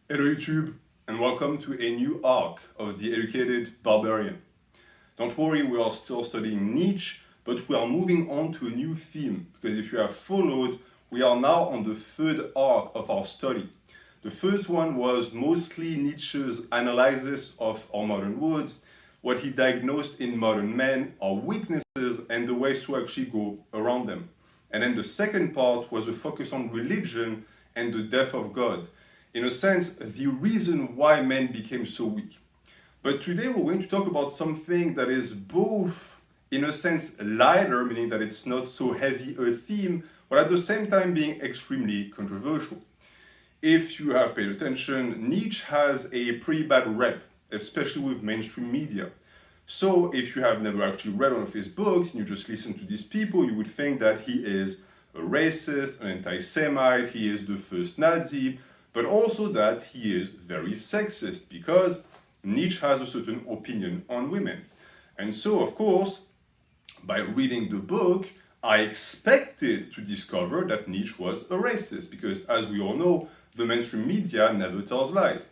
Hello YouTube, and welcome to a new arc of The Educated Barbarian. Don't worry, we are still studying Nietzsche, but we are moving on to a new theme, because if you have followed, we are now on the third arc of our study. The first one was mostly Nietzsche's analysis of our modern world, what he diagnosed in modern men, our weaknesses, and the ways to actually go around them. And then the second part was a focus on religion and the death of God. In a sense, the reason why men became so weak. But today we're going to talk about something that is both, in a sense, lighter, meaning that it's not so heavy a theme, but at the same time being extremely controversial. If you have paid attention, Nietzsche has a pretty bad rep, especially with mainstream media. So if you have never actually read one of his books and you just listen to these people, you would think that he is a racist, an anti-Semite, he is the first Nazi, but also that he is very sexist because Nietzsche has a certain opinion on women. And so, of course, by reading the book, I expected to discover that Nietzsche was a racist because, as we all know, the mainstream media never tells lies.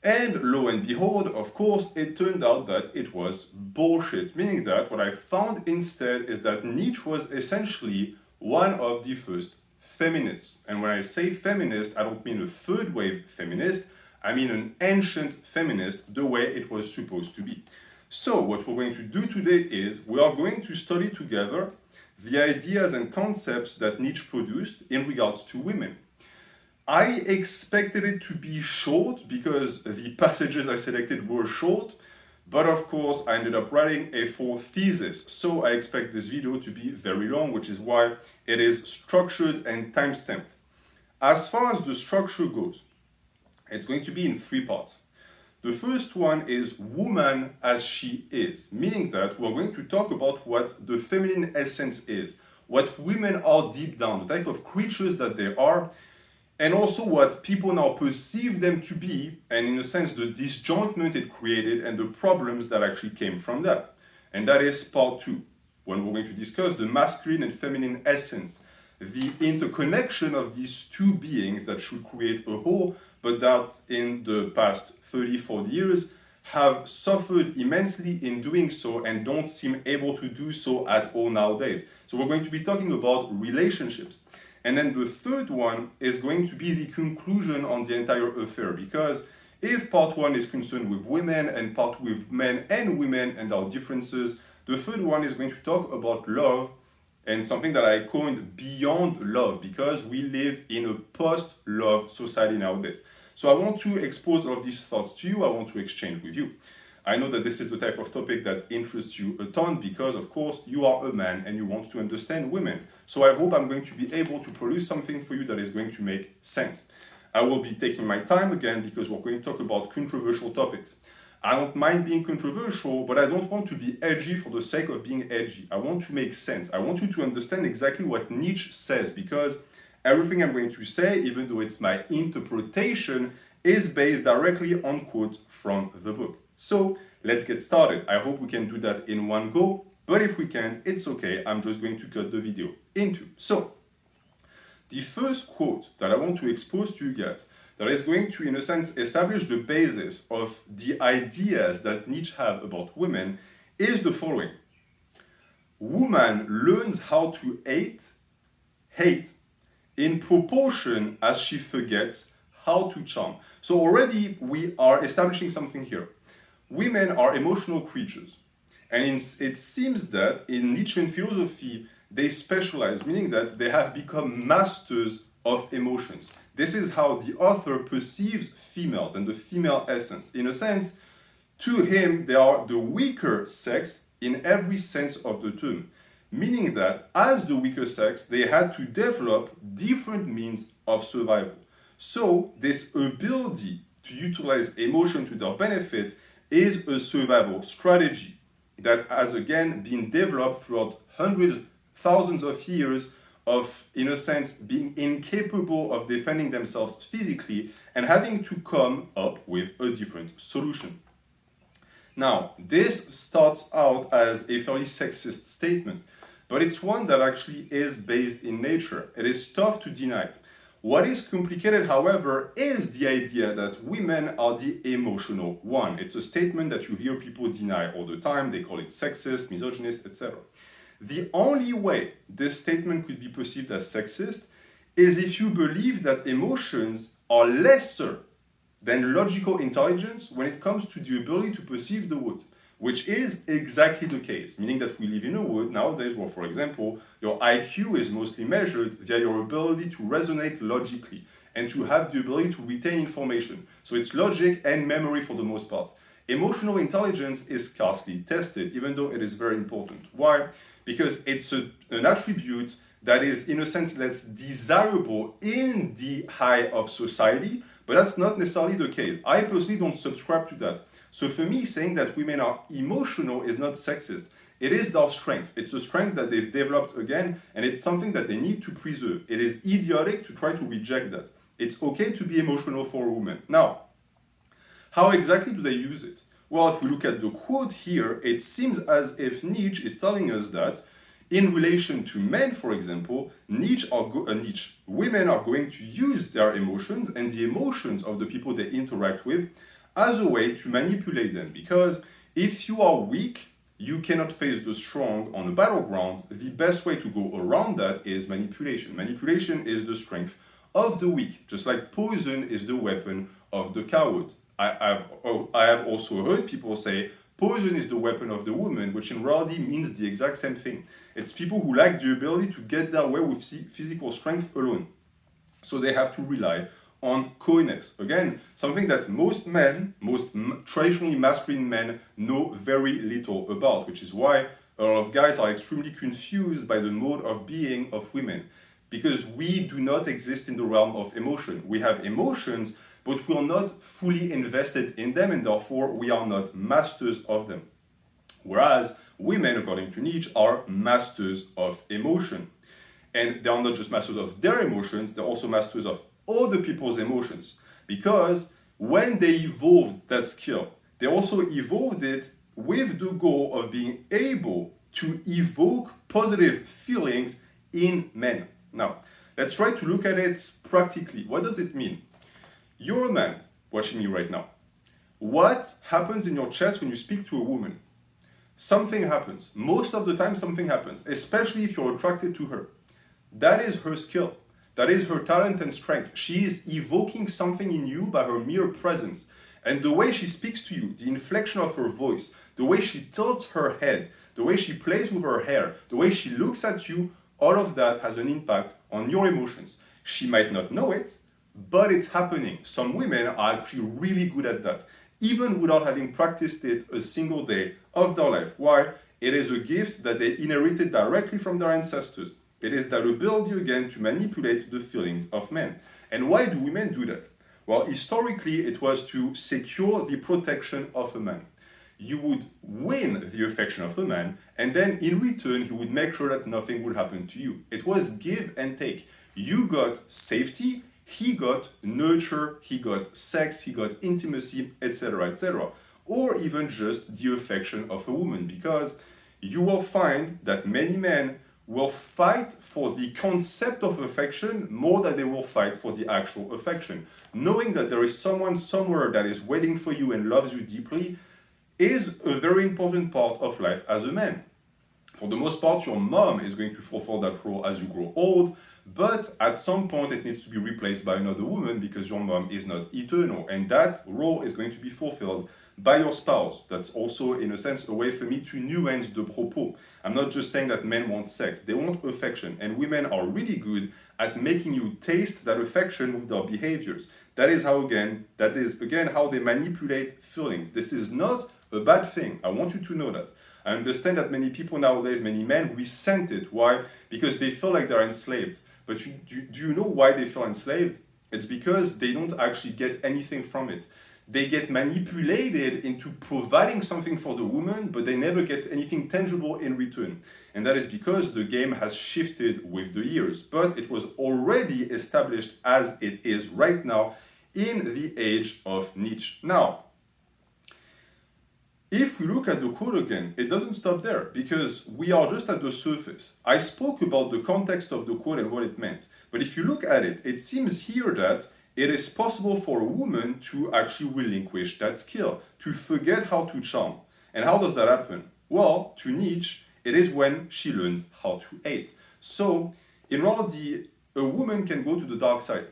And lo and behold, of course, it turned out that it was bullshit, meaning that what I found instead is that Nietzsche was essentially one of the first feminists. And when I say feminist, I don't mean a third wave feminist, I mean an ancient feminist, the way it was supposed to be. So what we're going to do today is we are going to study together the ideas and concepts that Nietzsche produced in regards to women. I expected it to be short because the passages I selected were short, but of course I ended up writing a full thesis, so I expect this video to be very long, which is why it is structured and time-stamped. As far as the structure goes, it's going to be in three parts. The first one is woman as she is, meaning that we're going to talk about what the feminine essence is, what women are deep down, the type of creatures that they are, and also what people now perceive them to be, and in a sense, the disjointment it created and the problems that actually came from that. And that is part two, when we're going to discuss the masculine and feminine essence, the interconnection of these two beings that should create a whole, but that in the past 30, 40 years have suffered immensely in doing so and don't seem able to do so at all nowadays. So we're going to be talking about relationships. And then the third one is going to be the conclusion on the entire affair, because if part one is concerned with women and part with men and women and our differences, the third one is going to talk about love and something that I coined beyond love, because we live in a post-love society nowadays. So I want to expose all of these thoughts to you. I want to exchange with you. I know that this is the type of topic that interests you a ton because, of course, you are a man and you want to understand women. So I hope I'm going to be able to produce something for you that is going to make sense. I will be taking my time again because we're going to talk about controversial topics. I don't mind being controversial, but I don't want to be edgy for the sake of being edgy. I want to make sense. I want you to understand exactly what Nietzsche says, because everything I'm going to say, even though it's my interpretation, is based directly on quotes from the book. So let's get started. I hope we can do that in one go, but if we can't, it's okay. I'm just going to cut the video in two. So the first quote that I want to expose to you guys, that is going to, in a sense, establish the basis of the ideas that Nietzsche have about women, is the following. Woman learns how to hate, in proportion as she forgets how to charm. So already we are establishing something here. Women are emotional creatures. And it seems that in Nietzschean philosophy, they specialize, meaning that they have become masters of emotions. This is how the author perceives females and the female essence. In a sense, to him, they are the weaker sex in every sense of the term. Meaning that as the weaker sex, they had to develop different means of survival. So this ability to utilize emotion to their benefit is a survival strategy that has again been developed throughout hundreds, thousands of years of, in a sense, being incapable of defending themselves physically and having to come up with a different solution. Now, this starts out as a fairly sexist statement, but it's one that actually is based in nature. It is tough to deny. What is complicated, however, is the idea that women are the emotional one. It's a statement that you hear people deny all the time. They call it sexist, misogynist, etc. The only way this statement could be perceived as sexist is if you believe that emotions are lesser than logical intelligence when it comes to the ability to perceive the world, which is exactly the case, meaning that we live in a world nowadays where, for example, your IQ is mostly measured via your ability to resonate logically and to have the ability to retain information. So it's logic and memory for the most part. Emotional intelligence is scarcely tested, even though it is very important. Why? Because it's an attribute that is, in a sense, less desirable in the eye of society, but that's not necessarily the case. I personally don't subscribe to that. So for me, saying that women are emotional is not sexist. It is their strength. It's a strength that they've developed again, and it's something that they need to preserve. It is idiotic to try to reject that. It's okay to be emotional for a woman. Now, how exactly do they use it? Well, if we look at the quote here, it seems as if Nietzsche is telling us that in relation to men, for example, women are going to use their emotions and the emotions of the people they interact with as a way to manipulate them. Because if you are weak, you cannot face the strong on a battleground. The best way to go around that is manipulation. Manipulation is the strength of the weak, just like poison is the weapon of the coward. I have also heard people say poison is the weapon of the woman, which in reality means the exact same thing. It's people who lack the ability to get their way with physical strength alone. So they have to rely on coyness. Again, something that most traditionally masculine men know very little about, which is why a lot of guys are extremely confused by the mode of being of women. Because we do not exist in the realm of emotion. We have emotions, but we are not fully invested in them, and therefore we are not masters of them. Whereas women, according to Nietzsche, are masters of emotion. And they are not just masters of their emotions, they're also masters of other people's emotions. Because when they evolved that skill, they also evolved it with the goal of being able to evoke positive feelings in men. Now, let's try to look at it practically. What does it mean? You're a man watching me right now. What happens in your chest when you speak to a woman? Something happens. Most of the time, something happens, especially if you're attracted to her. That is her skill. That is her talent and strength. She is evoking something in you by her mere presence. And the way she speaks to you, the inflection of her voice, the way she tilts her head, the way she plays with her hair, the way she looks at you, all of that has an impact on your emotions. She might not know it, but it's happening. Some women are actually really good at that, even without having practiced it a single day of their life. Why? It is a gift that they inherited directly from their ancestors. It is that ability again to manipulate the feelings of men. And why do women do that? Well, historically, it was to secure the protection of a man. You would win the affection of a man, and then in return, he would make sure that nothing would happen to you. It was give and take. You got safety, he got nurture, he got sex, he got intimacy, etc., etc. Or even just the affection of a woman, because you will find that many men will fight for the concept of affection more than they will fight for the actual affection. Knowing that there is someone somewhere that is waiting for you and loves you deeply is a very important part of life as a man. For the most part, your mom is going to fulfill that role as you grow old, but at some point it needs to be replaced by another woman because your mom is not eternal, and that role is going to be fulfilled by your spouse. That's also, in a sense, a way for me to nuance the propos. I'm not just saying that men want sex, they want affection, and women are really good at making you taste that affection with their behaviors. That is again how they manipulate feelings. This is not a bad thing. I want you to know that. I understand that many people nowadays, many men, resent it. Why? Because they feel like they're enslaved. But do you know why they feel enslaved? It's because they don't actually get anything from it. They get manipulated into providing something for the woman, but they never get anything tangible in return. And that is because the game has shifted with the years. But it was already established as it is right now in the age of Nietzsche. Now, If we look at the quote again, it doesn't stop there because we are just at the surface. I spoke about the context of the quote and what it meant. But if you look at it, it seems here that it is possible for a woman to actually relinquish that skill, to forget how to charm. And how does that happen? Well, to Nietzsche, it is when she learns how to hate. So, in reality, a woman can go to the dark side,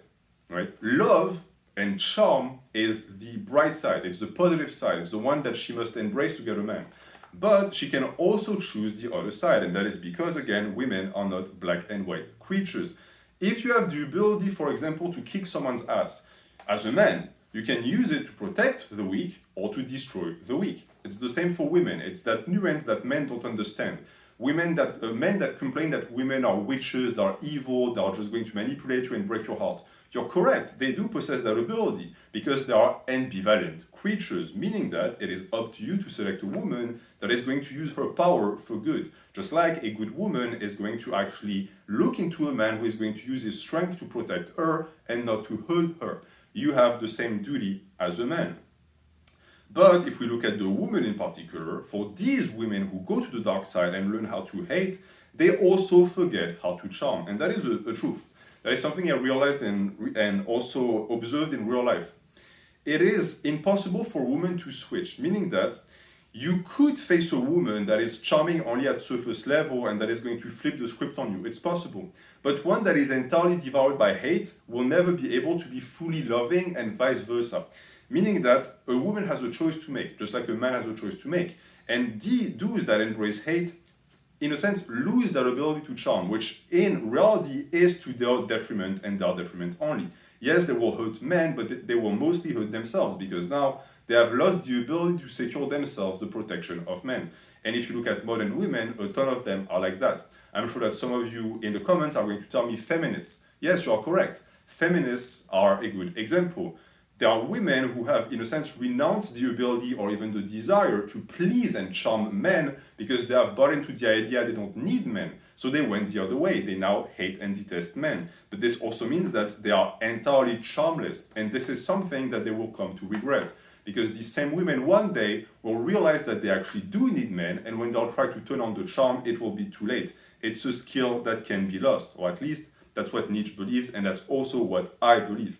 right? Love and charm is the bright side, it's the positive side, it's the one that she must embrace to get a man. But she can also choose the other side, and that is because, again, women are not black and white creatures. If you have the ability, for example, to kick someone's ass, as a man, you can use it to protect the weak or to destroy the weak. It's the same for women. It's that nuance that men don't understand. Men that complain that women are witches, they are evil, they are just going to manipulate you and break your heart. You're correct, they do possess that ability because they are ambivalent creatures, meaning that it is up to you to select a woman that is going to use her power for good. Just like a good woman is going to actually look into a man who is going to use his strength to protect her and not to hurt her. You have the same duty as a man. But if we look at the women in particular, for these women who go to the dark side and learn how to hate, they also forget how to charm. And that is a truth. That is something I realized and also observed in real life. It is impossible for women to switch, meaning that you could face a woman that is charming only at surface level and that is going to flip the script on you. It's possible. But one that is entirely devoured by hate will never be able to be fully loving and vice versa. Meaning that a woman has a choice to make, just like a man has a choice to make. And those that embrace hate, in a sense, lose their ability to charm, which in reality is to their detriment and their detriment only. Yes, they will hurt men, but they will mostly hurt themselves because now they have lost the ability to secure themselves the protection of men. And if you look at modern women, a ton of them are like that. I'm sure that some of you in the comments are going to tell me feminists. Yes, you are correct. Feminists are a good example. There are women who have, in a sense, renounced the ability or even the desire to please and charm men because they have bought into the idea they don't need men. So they went the other way. They now hate and detest men. But this also means that they are entirely charmless. And this is something that they will come to regret. Because these same women one day will realize that they actually do need men. And when they'll try to turn on the charm, it will be too late. It's a skill that can be lost. Or at least that's what Nietzsche believes. And that's also what I believe.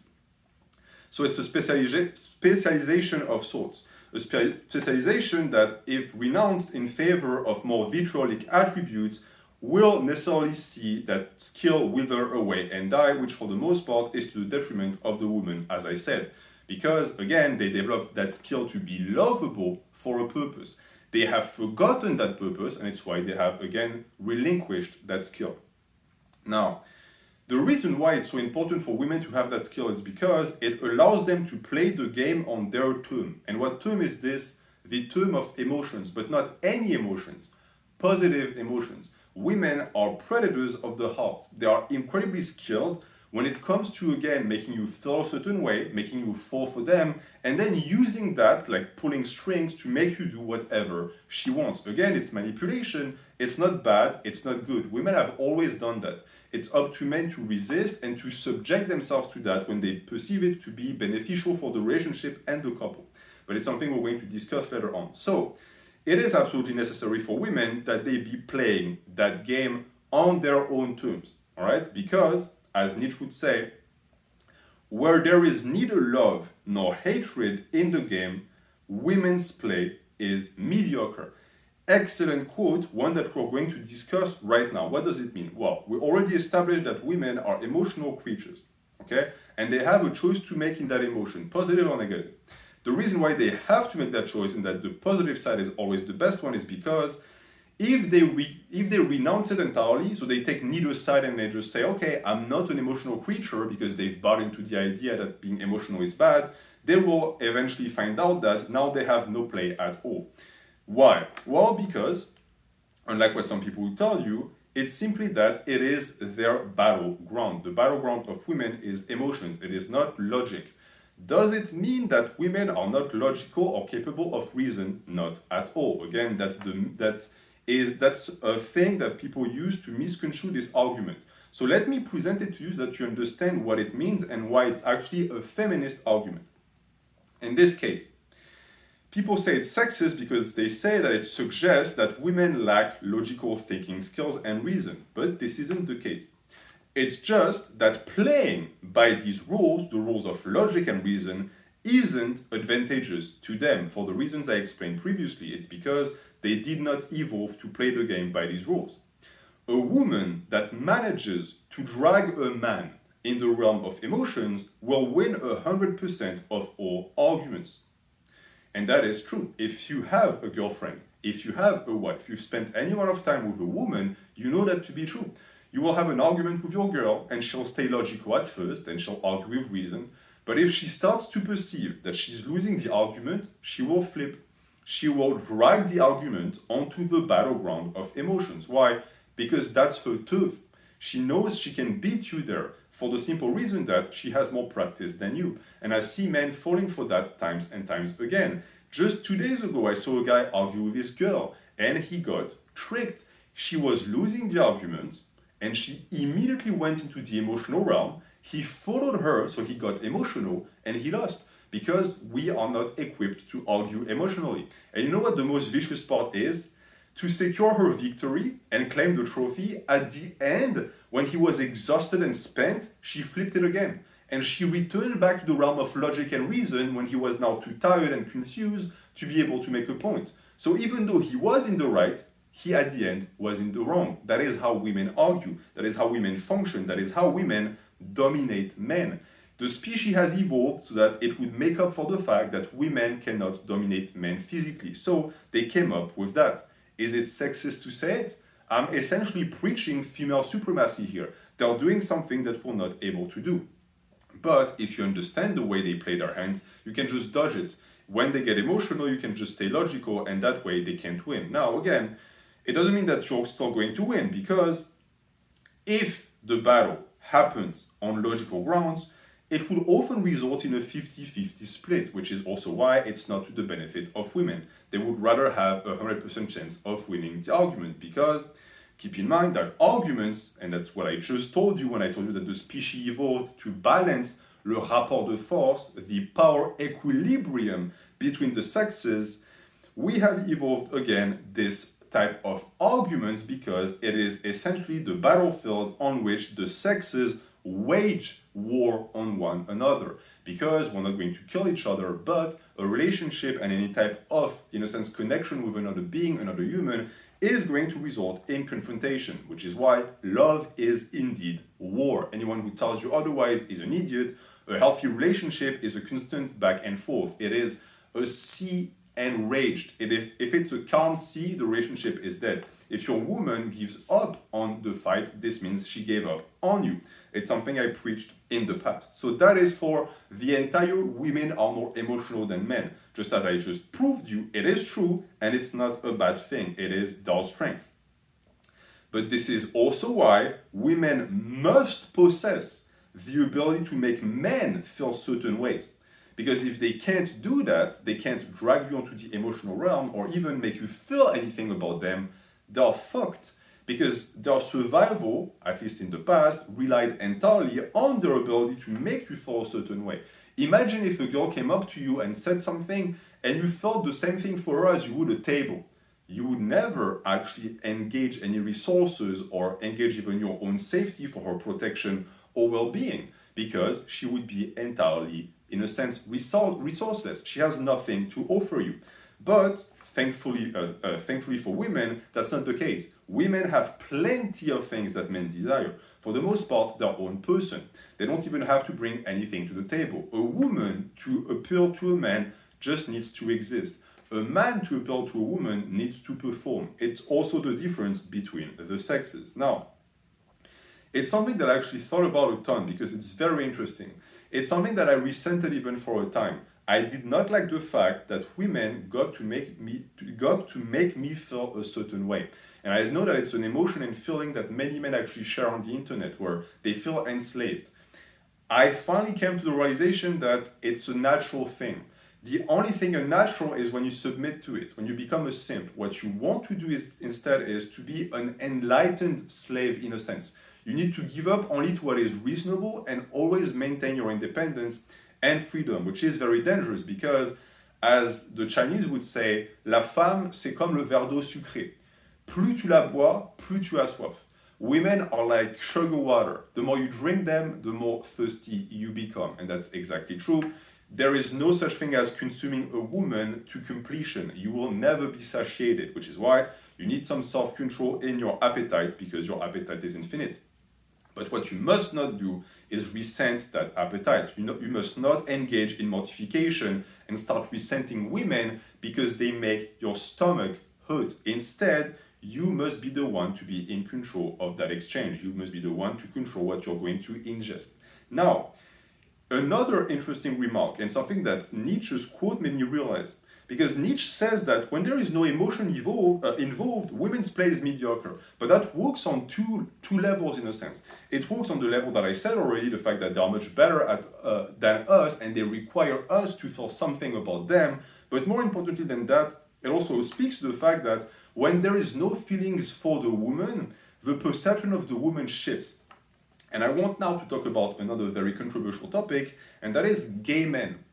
So it's a specialization of sorts. A specialization that, if renounced in favor of more vitriolic attributes, will necessarily see that skill wither away and die, which for the most part is to the detriment of the woman, as I said. Because, again, they developed that skill to be lovable for a purpose. They have forgotten that purpose, and it's why they have, again, relinquished that skill. Now, the reason why it's so important for women to have that skill is because it allows them to play the game on their term. And what term is this? The term of emotions, but not any emotions, positive emotions. Women are predators of the heart. They are incredibly skilled when it comes to, again, making you feel a certain way, making you fall for them, and then using that, like pulling strings, to make you do whatever she wants. Again, it's manipulation. It's not bad. It's not good. Women have always done that. It's up to men to resist and to subject themselves to that when they perceive it to be beneficial for the relationship and the couple. But it's something we're going to discuss later on. So, it is absolutely necessary for women that they be playing that game on their own terms, all right? Because, as Nietzsche would say, where there is neither love nor hatred in the game, women's play is mediocre. Excellent quote, one that we're going to discuss right now. What does it mean? Well, we already established that women are emotional creatures, okay? And they have a choice to make in that emotion, positive or negative. The reason why they have to make that choice and that the positive side is always the best one is because if they renounce it entirely, so they take neither side and they just say, okay, I'm not an emotional creature because they've bought into the idea that being emotional is bad, they will eventually find out that now they have no play at all. Why? Well, because, unlike what some people will tell you, it's simply that it is their battleground. The battleground of women is emotions. It is not logic. Does it mean that women are not logical or capable of reason? Not at all. Again, that's a thing that people use to misconstrue this argument. So let me present it to you so that you understand what it means and why it's actually a feminist argument. In this case, People say it's sexist because they say that it suggests that women lack logical thinking skills and reason, but this isn't the case. It's just that playing by these rules, the rules of logic and reason, isn't advantageous to them for the reasons I explained previously. It's because they did not evolve to play the game by these rules. A woman that manages to drag a man in the realm of emotions will win 100% of all arguments. And that is true. If you have a girlfriend, if you have a wife, you've spent any amount of time with a woman, you know that to be true. You will have an argument with your girl and she'll stay logical at first and she'll argue with reason. But if she starts to perceive that she's losing the argument, she will flip. She will drag the argument onto the battleground of emotions. Why? Because that's her turf. She knows she can beat you there for the simple reason that she has more practice than you. And I see men falling for that times and times again. Just 2 days ago, I saw a guy argue with his girl and he got tricked. She was losing the argument and she immediately went into the emotional realm. He followed her, so he got emotional and he lost because we are not equipped to argue emotionally. And you know what the most vicious part is? To secure her victory and claim the trophy, at the end, when he was exhausted and spent, she flipped it again. And she returned back to the realm of logic and reason when he was now too tired and confused to be able to make a point. So even though he was in the right, he at the end was in the wrong. That is how women argue. That is how women function. That is how women dominate men. The species has evolved so that it would make up for the fact that women cannot dominate men physically. So they came up with that. Is it sexist to say it? I'm essentially preaching female supremacy here. They're doing something that we're not able to do. But if you understand the way they play their hands, you can just dodge it. When they get emotional, you can just stay logical, and that way they can't win. Now, again, it doesn't mean that you're still going to win, because if the battle happens on logical grounds, it will often result in a 50-50 split, which is also why it's not to the benefit of women. They would rather have a 100% chance of winning the argument, because keep in mind that arguments, and that's what I just told you when I told you that the species evolved to balance le rapport de force, the power equilibrium between the sexes, we have evolved again this type of arguments because it is essentially the battlefield on which the sexes wage war on one another, because we're not going to kill each other, but a relationship and any type of, in a sense, connection with another being, another human, is going to result in confrontation, which is why love is indeed war. Anyone who tells you otherwise is an idiot. A healthy relationship is a constant back and forth. It is a sea enraged. If it's a calm sea, the relationship is dead. If your woman gives up on the fight, this means she gave up on you. It's something I preached in the past. So that is for the entire women are more emotional than men. Just as I just proved you, it is true, and it's not a bad thing. It is their strength. But this is also why women must possess the ability to make men feel certain ways. Because if they can't do that, they can't drag you onto the emotional realm or even make you feel anything about them, they're fucked. Because their survival, at least in the past, relied entirely on their ability to make you feel a certain way. Imagine if a girl came up to you and said something and you felt the same thing for her as you would a table. You would never actually engage any resources or engage even your own safety for her protection or well-being, because she would be entirely, in a sense, resourceless. She has nothing to offer you. But thankfully for women, that's not the case. Women have plenty of things that men desire. For the most part, their own person. They don't even have to bring anything to the table. A woman, to appeal to a man, just needs to exist. A man, to appeal to a woman, needs to perform. It's also the difference between the sexes. Now, it's something that I actually thought about a ton because it's very interesting. It's something that I resented even for a time. I did not like the fact that women got to make me feel a certain way. And I know that it's an emotion and feeling that many men actually share on the internet, where they feel enslaved. I finally came to the realization that it's a natural thing. The only thing unnatural is when you submit to it, when you become a simp. What you want to do instead is to be an enlightened slave, in a sense. You need to give up only to what is reasonable and always maintain your independence and freedom, which is very dangerous, because As the Chinese would say, la femme, c'est comme le verre d'eau sucrée. Plus tu la bois, plus tu as soif. Women are like sugar water. The more you drink them, the more thirsty you become. And that's exactly true. There is no such thing as consuming a woman to completion. You will never be satiated, which is why you need some self-control in your appetite, because your appetite is infinite. But what you must not do is resent that appetite. You must not engage in mortification and start resenting women because they make your stomach hurt. Instead, you must be the one to be in control of that exchange. You must be the one to control what you're going to ingest. Now, another interesting remark, and something that Nietzsche's quote made me realize, because Nietzsche says that when there is no emotion involved, women's play is mediocre. But that works on two levels in a sense. It works on the level that I said already, the fact that they are much better than us and they require us to feel something about them. But more importantly than that, it also speaks to the fact that when there is no feelings for the woman, the perception of the woman shifts. And I want now to talk about another very controversial topic, and that is gay men.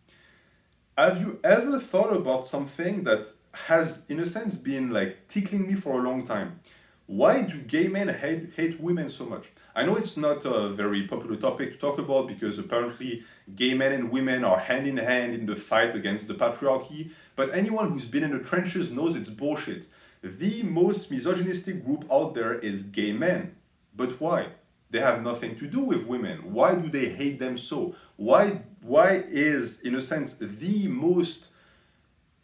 Have you ever thought about something that has, in a sense, been like tickling me for a long time? Why do gay men hate women so much? I know it's not a very popular topic to talk about because apparently gay men and women are hand in hand in the fight against the patriarchy, but anyone who's been in the trenches knows it's bullshit. The most misogynistic group out there is gay men. But why? They have nothing to do with women. Why do they hate them so? Why is, in a sense, the most...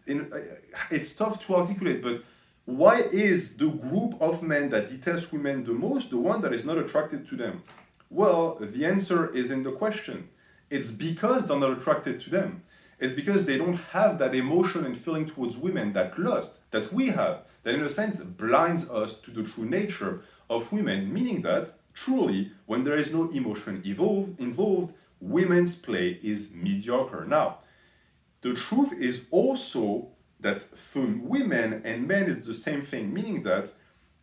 it's tough to articulate, but why is the group of men that detest women the most the one that is not attracted to them? Well, the answer is in the question. It's because they're not attracted to them. It's because they don't have that emotion and feeling towards women, that lust that we have, that in a sense blinds us to the true nature of women, meaning that, truly, when there is no emotion involved, women's play is mediocre. Now, the truth is also that for women and men is the same thing, meaning that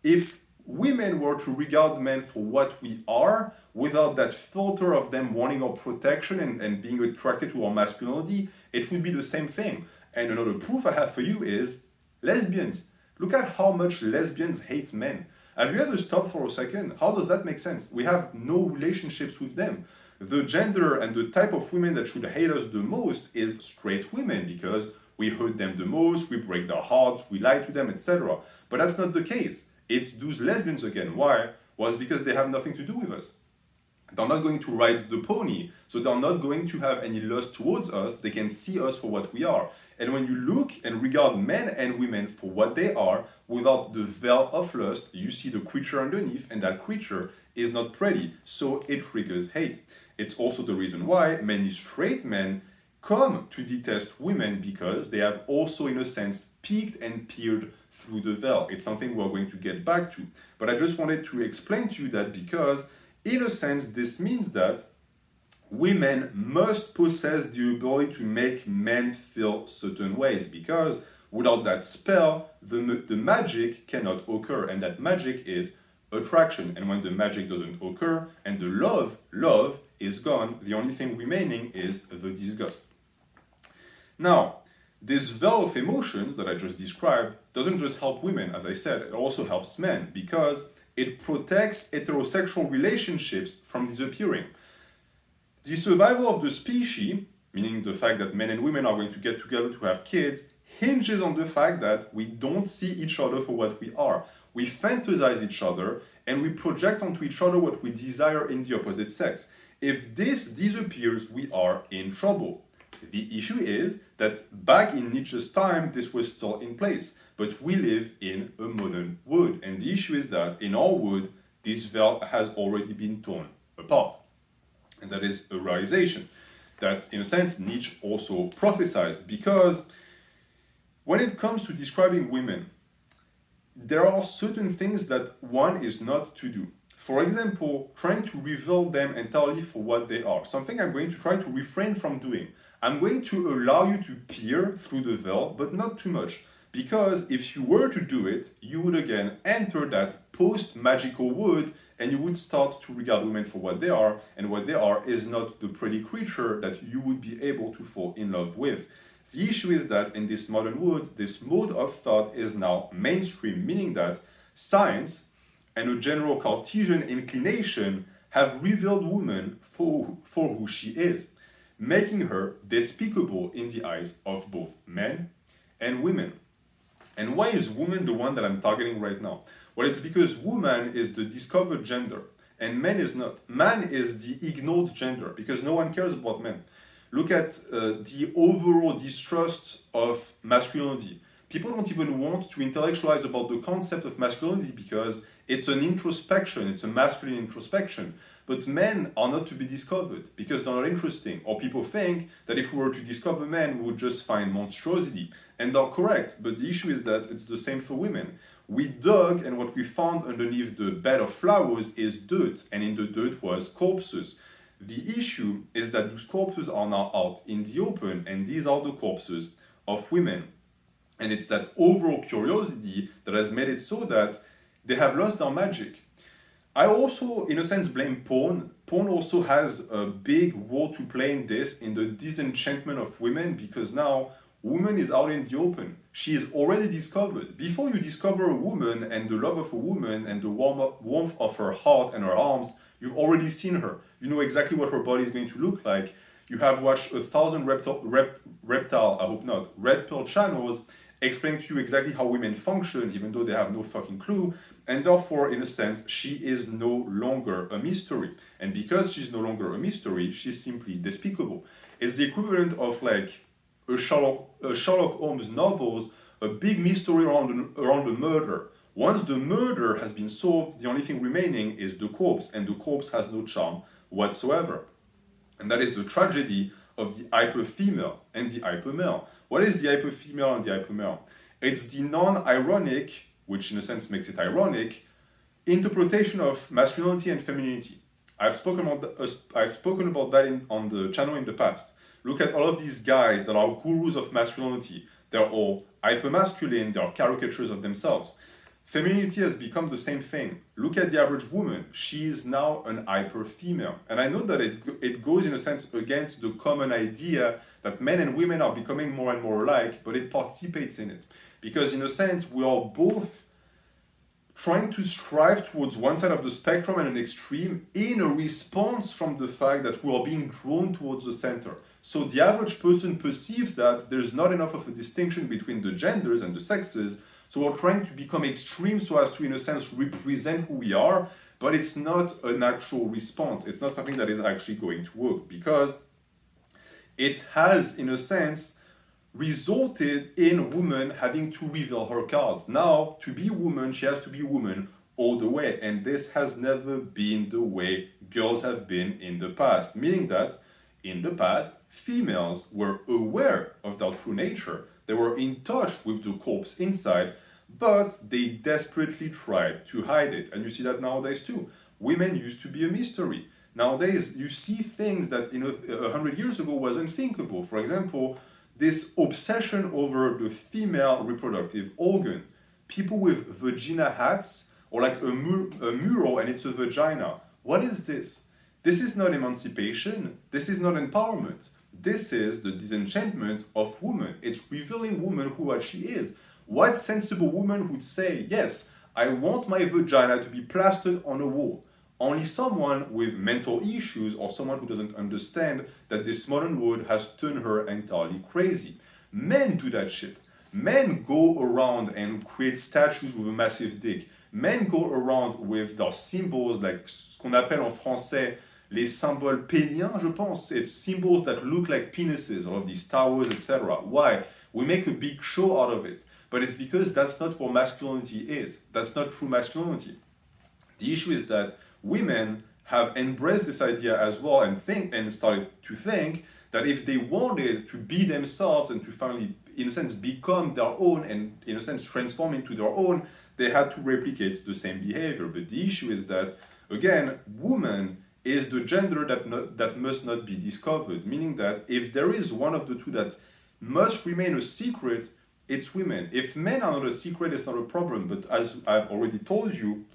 if women were to regard men for what we are, without that filter of them wanting our protection and being attracted to our masculinity, it would be the same thing. And another proof I have for you is lesbians. Look at how much lesbians hate men. Have you ever stopped for a second? How does that make sense? We have no relationships with them. The gender and the type of women that should hate us the most is straight women, because we hurt them the most, we break their hearts, we lie to them, etc. But that's not the case. It's those lesbians again. Why? Well, it's because they have nothing to do with us. They're not going to ride the pony, so they're not going to have any lust towards us. They can see us for what we are. And when you look and regard men and women for what they are, without the veil of lust, you see the creature underneath, and that creature is not pretty, so it triggers hate. It's also the reason why many straight men come to detest women, because they have also, in a sense, peeked and peered through the veil. It's something we're going to get back to. But I just wanted to explain to you that because, in a sense, this means that women must possess the ability to make men feel certain ways, because without that spell, the magic cannot occur, and that magic is attraction. And when the magic doesn't occur and the love is gone, the only thing remaining is the disgust. Now, this veil of emotions that I just described doesn't just help women, as I said, it also helps men, because it protects heterosexual relationships from disappearing. The survival of the species, meaning the fact that men and women are going to get together to have kids, hinges on the fact that we don't see each other for what we are. We fantasize each other and we project onto each other what we desire in the opposite sex. If this disappears, we are in trouble. The issue is that back in Nietzsche's time, this was still in place, but we live in a modern world. And the issue is that in our world, this veil has already been torn apart. And that is a realization that, in a sense, Nietzsche also prophesied, because when it comes to describing women, there are certain things that one is not to do. For example, trying to reveal them entirely for what they are, something I'm going to try to refrain from doing. I'm going to allow you to peer through the veil, but not too much. Because if you were to do it, you would again enter that post-magical world, and you would start to regard women for what they are, and what they are is not the pretty creature that you would be able to fall in love with. The issue is that in this modern world, this mode of thought is now mainstream, meaning that science and a general Cartesian inclination have revealed woman for who she is, making her despicable in the eyes of both men and women. And why is woman the one that I'm targeting right now? Well, it's because woman is the discovered gender and man is not. Man is the ignored gender because no one cares about men. Look at the overall distrust of masculinity. People don't even want to intellectualize about the concept of masculinity because it's an introspection, it's a masculine introspection. But men are not to be discovered because they're not interesting. Or people think that if we were to discover men, we would just find monstrosity. And they're correct, but the issue is that it's the same for women. We dug, and what we found underneath the bed of flowers is dirt, and in the dirt was corpses. The issue is that those corpses are now out in the open, and these are the corpses of women. And it's that overall curiosity that has made it so that they have lost their magic. I also, in a sense, blame porn. Porn also has a big role to play in this, in the disenchantment of women, because now woman is out in the open. She is already discovered. Before you discover a woman and the love of a woman and the warmth of her heart and her arms, you've already seen her. You know exactly what her body is going to look like. You have watched 1,000 red pill channels explaining to you exactly how women function, even though they have no fucking clue. And therefore, in a sense, she is no longer a mystery. And because she's no longer a mystery, she's simply despicable. It's the equivalent of like a Sherlock Holmes novels, a big mystery around a murder. Once the murder has been solved, the only thing remaining is the corpse, and the corpse has no charm whatsoever. And that is the tragedy of the hyper-female and the hyper-male. What is the hyper-female and the hyper-male? It's the non-ironic, which in a sense makes it ironic, interpretation of masculinity and femininity. I've spoken about that on the channel in the past. Look at all of these guys that are gurus of masculinity. They're all hyper-masculine, they are caricatures of themselves. Femininity has become the same thing. Look at the average woman. She is now an hyper-female. And I know that it goes in a sense against the common idea that men and women are becoming more and more alike, but it participates in it. Because in a sense, we are both trying to strive towards one side of the spectrum and an extreme in a response from the fact that we are being drawn towards the center. So the average person perceives that there's not enough of a distinction between the genders and the sexes, so we're trying to become extreme so as to, in a sense, represent who we are, but it's not an actual response. It's not something that is actually going to work because it has, in a sense, resulted in women having to reveal her cards. Now, to be woman, she has to be woman all the way, and this has never been the way girls have been in the past, meaning that in the past, females were aware of their true nature. They were in touch with the corpse inside, but they desperately tried to hide it. And you see that nowadays too. Women used to be a mystery. Nowadays, you see things that 100 years ago was unthinkable. For example, this obsession over the female reproductive organ. People with vagina hats, or like a mural and it's a vagina. What is this? This is not emancipation. This is not empowerment. This is the disenchantment of woman. It's revealing woman who what she is. What sensible woman would say, yes, I want my vagina to be plastered on a wall? Only someone with mental issues or someone who doesn't understand that this modern world has turned her entirely crazy. Men do that shit. Men go around and create statues with a massive dick. Men go around with their symbols, like ce qu'on appelle en français les symboles péniens, je pense. It's symbols that look like penises, all of these towers, etc. Why? We make a big show out of it. But it's because that's not what masculinity is. That's not true masculinity. The issue is that women have embraced this idea as well and started to think that if they wanted to be themselves and to finally, in a sense, become their own and, in a sense, transform into their own, they had to replicate the same behavior. But the issue is that, again, woman is the gender that must not be discovered, meaning that if there is one of the two that must remain a secret, it's women. If men are not a secret, it's not a problem. But as I've already told you,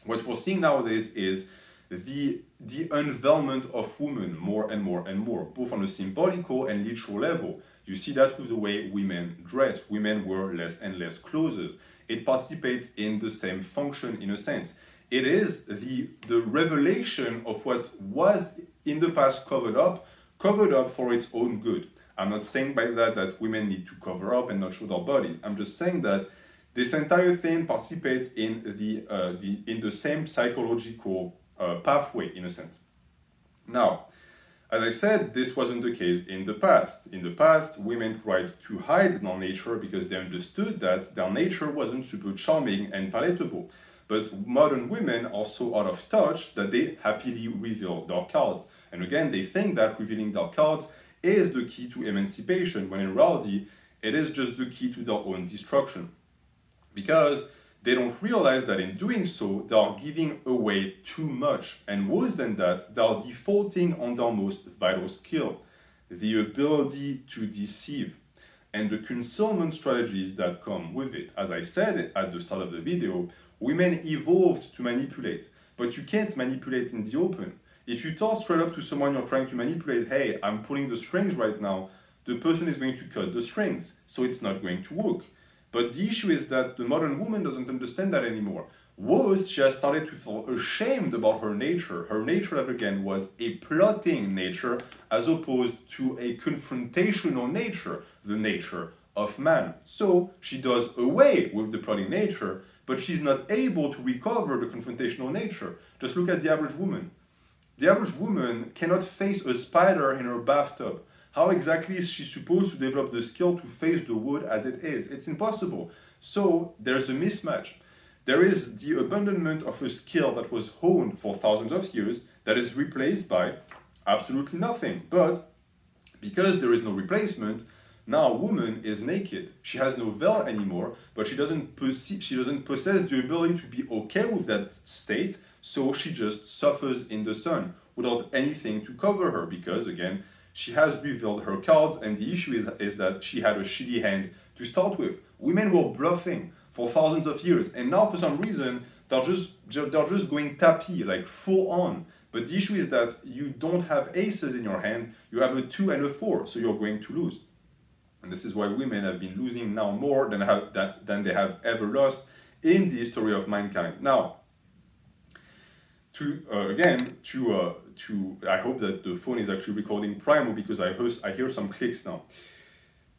what we're seeing nowadays is the unveilment of women more and more and more, both on a symbolical and literal level. You see that with the way women dress. Women wear less and less clothes. It participates in the same function in a sense. It is the revelation of what was in the past covered up for its own good. I'm not saying by that women need to cover up and not show their bodies. I'm just saying that this entire thing participates in the same psychological pathway in a sense. Now, as I said, this wasn't the case in the past. In the past, women tried to hide their nature because they understood that their nature wasn't super charming and palatable. But modern women are so out of touch that they happily reveal their cards. And again, they think that revealing their cards is the key to emancipation, when in reality, it is just the key to their own destruction. Because they don't realize that in doing so, they are giving away too much. And worse than that, they are defaulting on their most vital skill, the ability to deceive, and the concealment strategies that come with it. As I said at the start of the video, women evolved to manipulate, but you can't manipulate in the open. If you talk straight up to someone you're trying to manipulate, hey, I'm pulling the strings right now, the person is going to cut the strings, so it's not going to work. But the issue is that the modern woman doesn't understand that anymore. Worse, she has started to feel ashamed about her nature. Her nature, that again, was a plotting nature as opposed to a confrontational nature, the nature of man. So she does away with the plotting nature, but she's not able to recover the confrontational nature. Just look at the average woman. The average woman cannot face a spider in her bathtub. How exactly is she supposed to develop the skill to face the wood as it is? It's impossible. So there's a mismatch. There is the abandonment of a skill that was honed for thousands of years that is replaced by absolutely nothing. But because there is no replacement, now a woman is naked. She has no veil anymore, but she doesn't possess the ability to be okay with that state, so she just suffers in the sun without anything to cover her because, again, she has revealed her cards, and the issue is that she had a shitty hand to start with. Women were bluffing for thousands of years, and now for some reason they're just going tappy, like full on. But the issue is that you don't have aces in your hand, you have a 2 and a 4, so you're going to lose. And this is why women have been losing now more than they have ever lost in the history of mankind. Now, I hope that the phone is actually recording Primo because I hear some clicks now.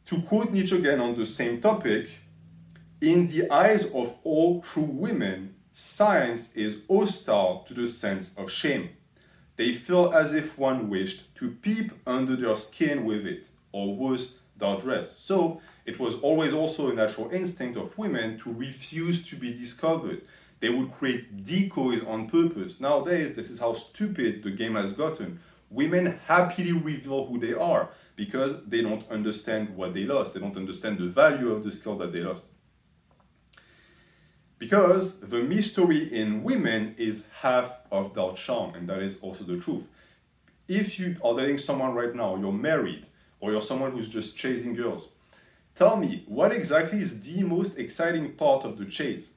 To quote Nietzsche again on the same topic, in the eyes of all true women, science is hostile to the sense of shame. They feel as if one wished to peep under their skin with it, or worse, their dress. So it was always also a natural instinct of women to refuse to be discovered. They would create decoys on purpose. Nowadays, this is how stupid the game has gotten. Women happily reveal who they are because they don't understand what they lost. They don't understand the value of the skill that they lost. Because the mystery in women is half of their charm, and that is also the truth. If you are dating someone right now, you're married, or you're someone who's just chasing girls, tell me, what exactly is the most exciting part of the chase?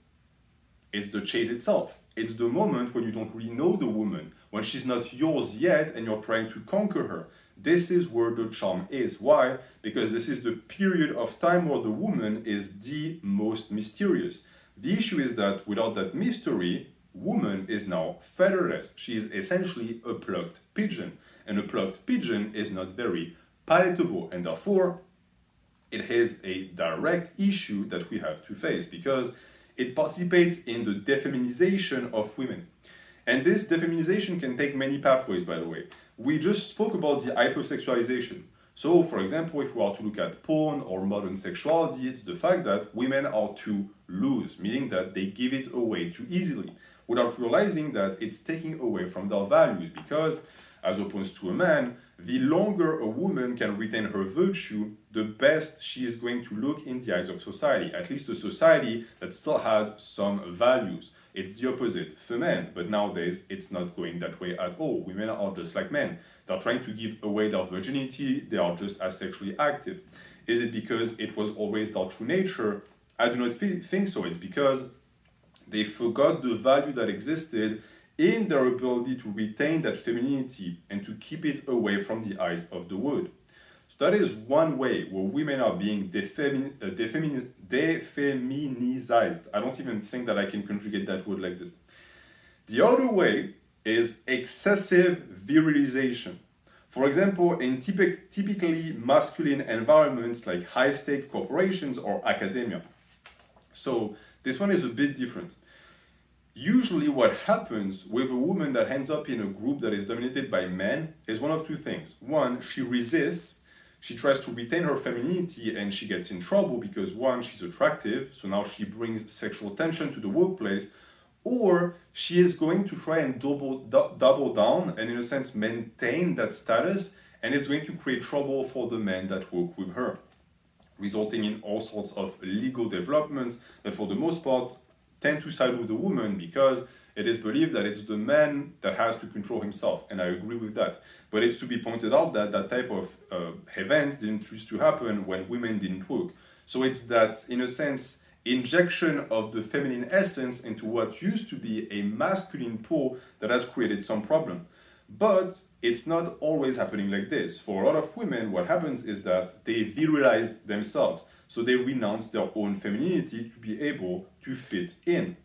It's the chase itself. It's the moment when you don't really know the woman, when she's not yours yet and you're trying to conquer her. This is where the charm is. Why? Because this is the period of time where the woman is the most mysterious. The issue is that without that mystery, woman is now featherless. She is essentially a plucked pigeon. And a plucked pigeon is not very palatable, and therefore it is a direct issue that we have to face because it participates in the de-feminization of women. And this de-feminization can take many pathways, by the way. We just spoke about the hypersexualization. So, for example, if we are to look at porn or modern sexuality, it's the fact that women are too loose, meaning that they give it away too easily, without realizing that it's taking away from their values, because, as opposed to a man, the longer a woman can retain her virtue, the best she is going to look in the eyes of society, at least a society that still has some values. It's the opposite for men, but nowadays it's not going that way at all. Women are just like men. They're trying to give away their virginity, they are just as sexually active. Is it because it was always their true nature? I do not think so. It's because they forgot the value that existed in their ability to retain that femininity and to keep it away from the eyes of the world. So that is one way where women are being defeminized. I don't even think that I can conjugate that word like this. The other way is excessive virilization. For example, in typically masculine environments like high-stake corporations or academia. So this one is a bit different. Usually what happens with a woman that ends up in a group that is dominated by men is one of two things. One, she resists, she tries to retain her femininity and she gets in trouble because one, she's attractive, so now she brings sexual tension to the workplace, or she is going to try and double down and in a sense maintain that status, and it's going to create trouble for the men that work with her, resulting in all sorts of legal developments that for the most part tend to side with the woman because it is believed that it's the man that has to control himself, and I agree with that. But it's to be pointed out that that type of event didn't used to happen when women didn't work. So it's that, in a sense, injection of the feminine essence into what used to be a masculine pole that has created some problem. But it's not always happening like this. For a lot of women, what happens is that they virilize themselves. So they renounce their own femininity to be able to fit in.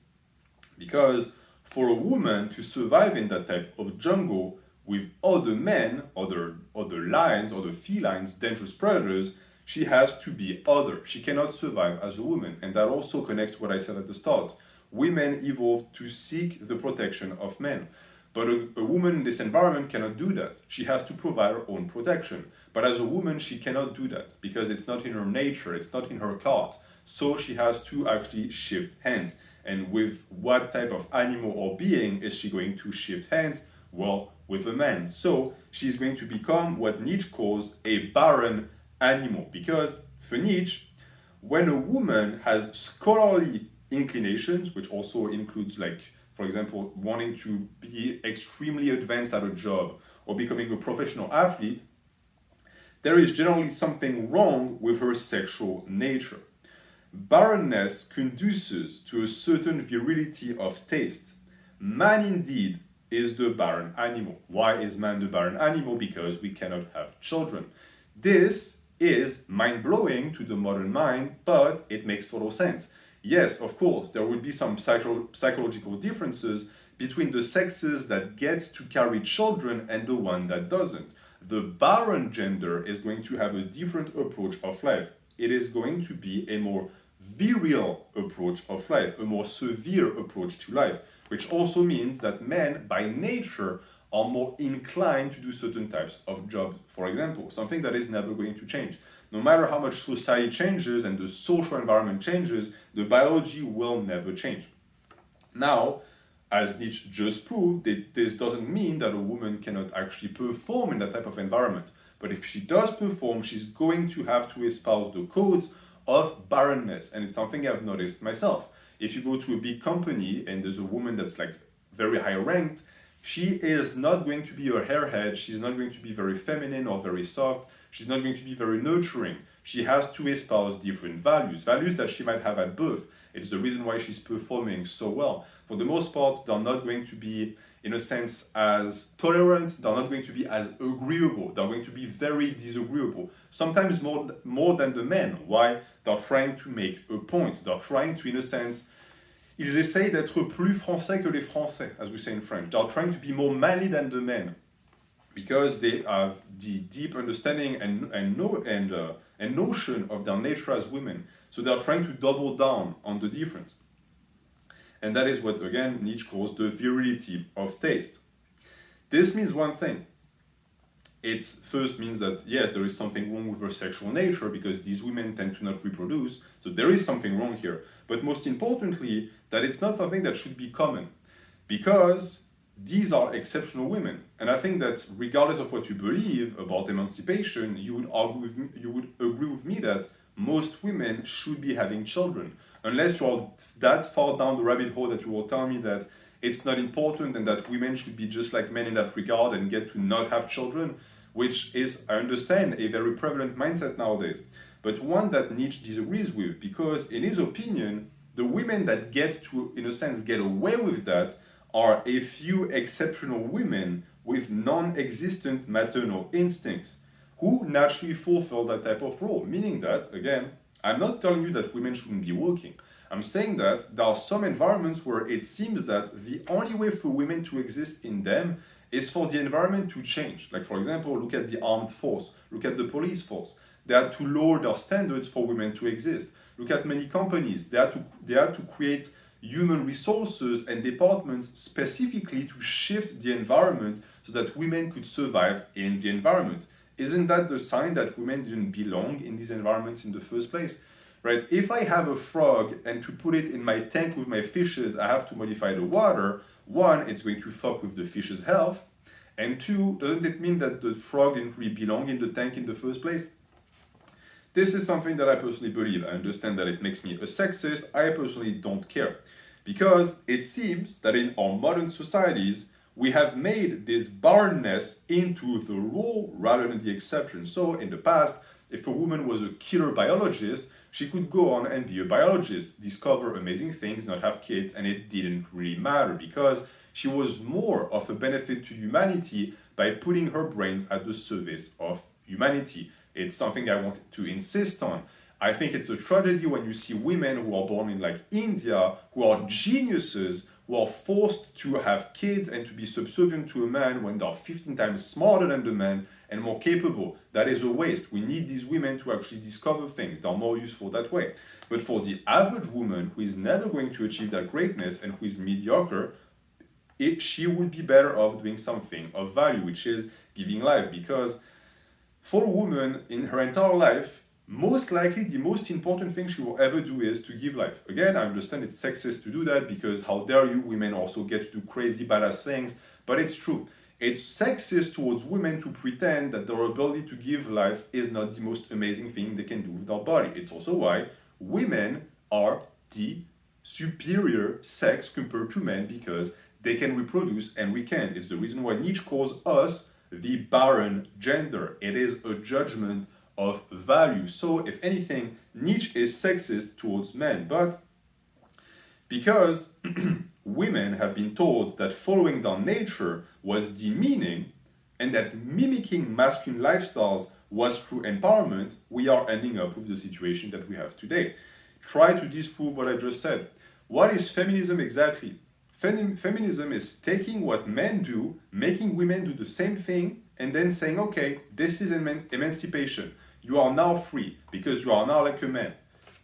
Because for a woman to survive in that type of jungle with other men, other lions, other felines, dangerous predators, she has to be other. She cannot survive as a woman. And that also connects to what I said at the start. Women evolved to seek the protection of men. But a woman in this environment cannot do that. She has to provide her own protection. But as a woman, she cannot do that because it's not in her nature, it's not in her cards. So she has to actually shift hands. And with what type of animal or being is she going to shift hands? Well, with a man. So she's going to become what Nietzsche calls a barren animal. Because for Nietzsche, when a woman has scholarly inclinations, which also includes, like, for example, wanting to be extremely advanced at a job or becoming a professional athlete, there is generally something wrong with her sexual nature. Barrenness conduces to a certain virility of taste. Man indeed is the barren animal. Why is man the barren animal? Because we cannot have children. This is mind-blowing to the modern mind, but it makes total sense. Yes, of course, there will be some psychological differences between the sexes that get to carry children and the one that doesn't. The barren gender is going to have a different approach of life. It is going to be a more virile approach of life, a more severe approach to life, which also means that men, by nature, are more inclined to do certain types of jobs. For example, something that is never going to change. No matter how much society changes and the social environment changes, the biology will never change. Now, as Nietzsche just proved, this doesn't mean that a woman cannot actually perform in that type of environment. But if she does perform, she's going to have to espouse the codes of barrenness. And it's something I've noticed myself. If you go to a big company and there's a woman that's like very high ranked, she is not going to be a hairhead, she's not going to be very feminine or very soft, she's not going to be very nurturing. She has to espouse different values that she might have at birth. It's the reason why she's performing so well. For the most part, they're not going to be, in a sense, as tolerant, they're not going to be as agreeable, they're going to be very disagreeable. Sometimes more than the men. Why? They're trying to make a point, they're trying to, in a sense, ils essayent d'être plus français que les Français, as we say in French. They're trying to be more manly than the men because they have the deep understanding and notion of their nature as women. So they're trying to double down on the difference. And that is what, again, Nietzsche calls the virility of taste. This means one thing. It first means that, yes, there is something wrong with her sexual nature because these women tend to not reproduce. So there is something wrong here. But most importantly, that it's not something that should be common because these are exceptional women. And I think that regardless of what you believe about emancipation, you would agree with me that most women should be having children. Unless you're that far down the rabbit hole that you will tell me that it's not important and that women should be just like men in that regard and get to not have children, which is, I understand, a very prevalent mindset nowadays. But one that Nietzsche disagrees with, because in his opinion, the women that get to, in a sense, get away with that are a few exceptional women with non-existent maternal instincts. who naturally fulfill that type of role. Meaning that, again, I'm not telling you that women shouldn't be working. I'm saying that there are some environments where it seems that the only way for women to exist in them is for the environment to change. Like, for example, look at the armed force, look at the police force. They had to lower their standards for women to exist. Look at many companies. They had to create human resources and departments specifically to shift the environment so that women could survive in the environment. Isn't that the sign that women didn't belong in these environments in the first place? Right? If I have a frog and to put it in my tank with my fishes, I have to modify the water. One, it's going to fuck with the fish's health. And two, doesn't it mean that the frog didn't really belong in the tank in the first place? This is something that I personally believe. I understand that it makes me a sexist. I personally don't care. Because it seems that in our modern societies, we have made this barrenness into the rule rather than the exception. So in the past, if a woman was a killer biologist, she could go on and be a biologist, discover amazing things, not have kids, and it didn't really matter because she was more of a benefit to humanity by putting her brains at the service of humanity. It's something I want to insist on. I think it's a tragedy when you see women who are born in like India, who are geniuses, who are forced to have kids and to be subservient to a man when they're 15 times smarter than the man and more capable. That is a waste. We need these women to actually discover things. They're more useful that way. But for the average woman who is never going to achieve that greatness and who is mediocre, she would be better off doing something of value, which is giving life. Because for a woman in her entire life, most likely the most important thing she will ever do is to give life. Again, I understand it's sexist to do that because how dare you, women also get to do crazy badass things, but it's true. It's sexist towards women to pretend that their ability to give life is not the most amazing thing they can do with their body. It's also why women are the superior sex compared to men because they can reproduce and we can't. It's the reason why Nietzsche calls us the barren gender. It is a judgment of value. So, if anything, Nietzsche is sexist towards men, but because women have been told that following their nature was demeaning and that mimicking masculine lifestyles was true empowerment, we are ending up with the situation that we have today. Try to disprove what I just said. What is feminism exactly? Feminism is taking what men do, making women do the same thing, and then saying, okay, this is emancipation. You are now free because you are now like a man.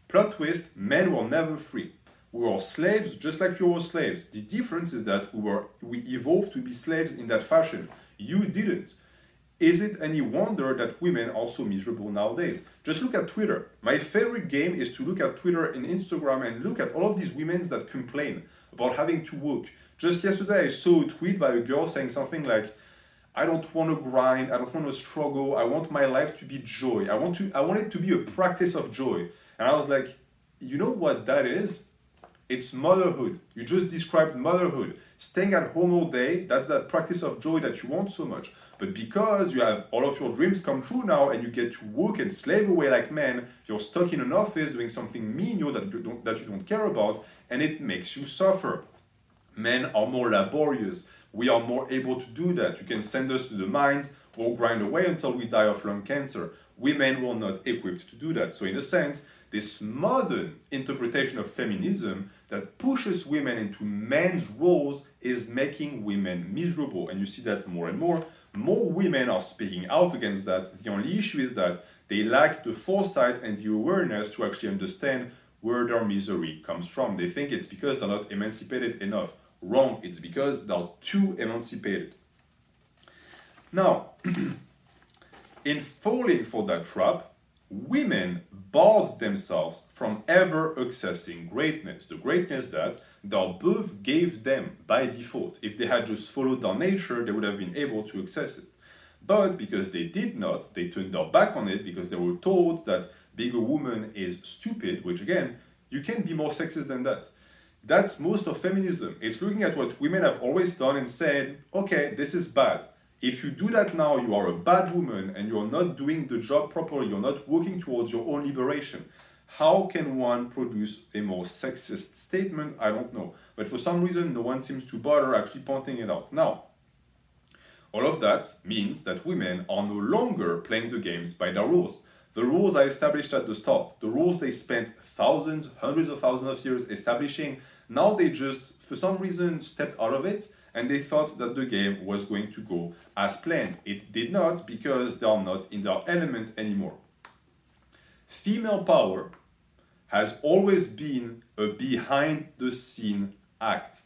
Plot twist, men were never free. We were slaves just like you were slaves. The difference is that we evolved to be slaves in that fashion. You didn't. Is it any wonder that women are so miserable nowadays? Just look at Twitter. My favorite game is to look at Twitter and Instagram and look at all of these women that complain about having to work. Just yesterday I saw a tweet by a girl saying something like, I don't want to grind, I don't want to struggle, I want my life to be joy. I want it to be a practice of joy. And I was like, you know what that is? It's motherhood. You just described motherhood. Staying at home all day, that's that practice of joy that you want so much. But because you have all of your dreams come true now and you get to work and slave away like men, you're stuck in an office doing something menial that you don't care about, and it makes you suffer. Men are more laborious. We are more able to do that. You can send us to the mines or grind away until we die of lung cancer. Women were not equipped to do that. So in a sense, this modern interpretation of feminism that pushes women into men's roles is making women miserable. And you see that more and more. More women are speaking out against that. The only issue is that they lack the foresight and the awareness to actually understand where their misery comes from. They think it's because they're not emancipated enough. Wrong, it's because they're too emancipated. Now, in falling for that trap, women barred themselves from ever accessing greatness, the greatness that their birth gave them by default. If they had just followed their nature, they would have been able to access it. But because they did not, they turned their back on it because they were told that being a woman is stupid, which again, you can't be more sexist than that. That's most of feminism. It's looking at what women have always done and said, okay, this is bad. If you do that now, you are a bad woman and you're not doing the job properly, you're not working towards your own liberation. How can one produce a more sexist statement? I don't know. But for some reason, no one seems to bother actually pointing it out. Now, All of that means that women are no longer playing the games by their rules. The rules I established at the start, the rules they spent thousands, hundreds of thousands of years establishing, now they just, for some reason, stepped out of it and they thought that the game was going to go as planned. It did not, because they are not in their element anymore. Female power has always been a behind-the-scene act.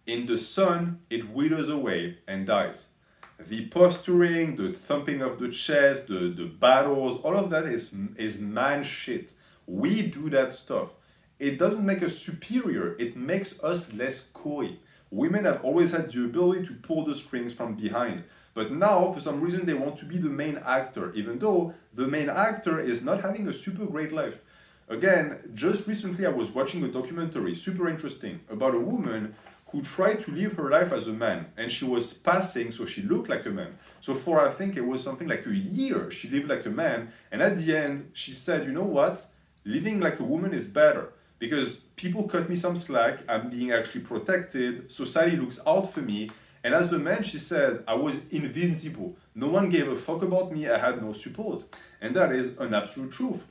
In the sun, it withers away and dies. The posturing, the thumping of the chest, the battles, all of that is man shit. We do that stuff. It doesn't make us superior, it makes us less coy. Women have always had the ability to pull the strings from behind. But now, for some reason, they want to be the main actor, even though the main actor is not having a super great life. Again, just recently I was watching a documentary, super interesting, about a woman who tried to live her life as a man, and she was passing, so she looked like a man. So for, I think it was something like a year, she lived like a man, and at the end, she said, you know what? Living like a woman is better, because people cut me some slack, I'm being actually protected, society looks out for me, and as a man, she said, I was invincible. No one gave a fuck about me, I had no support. And that is an absolute truth.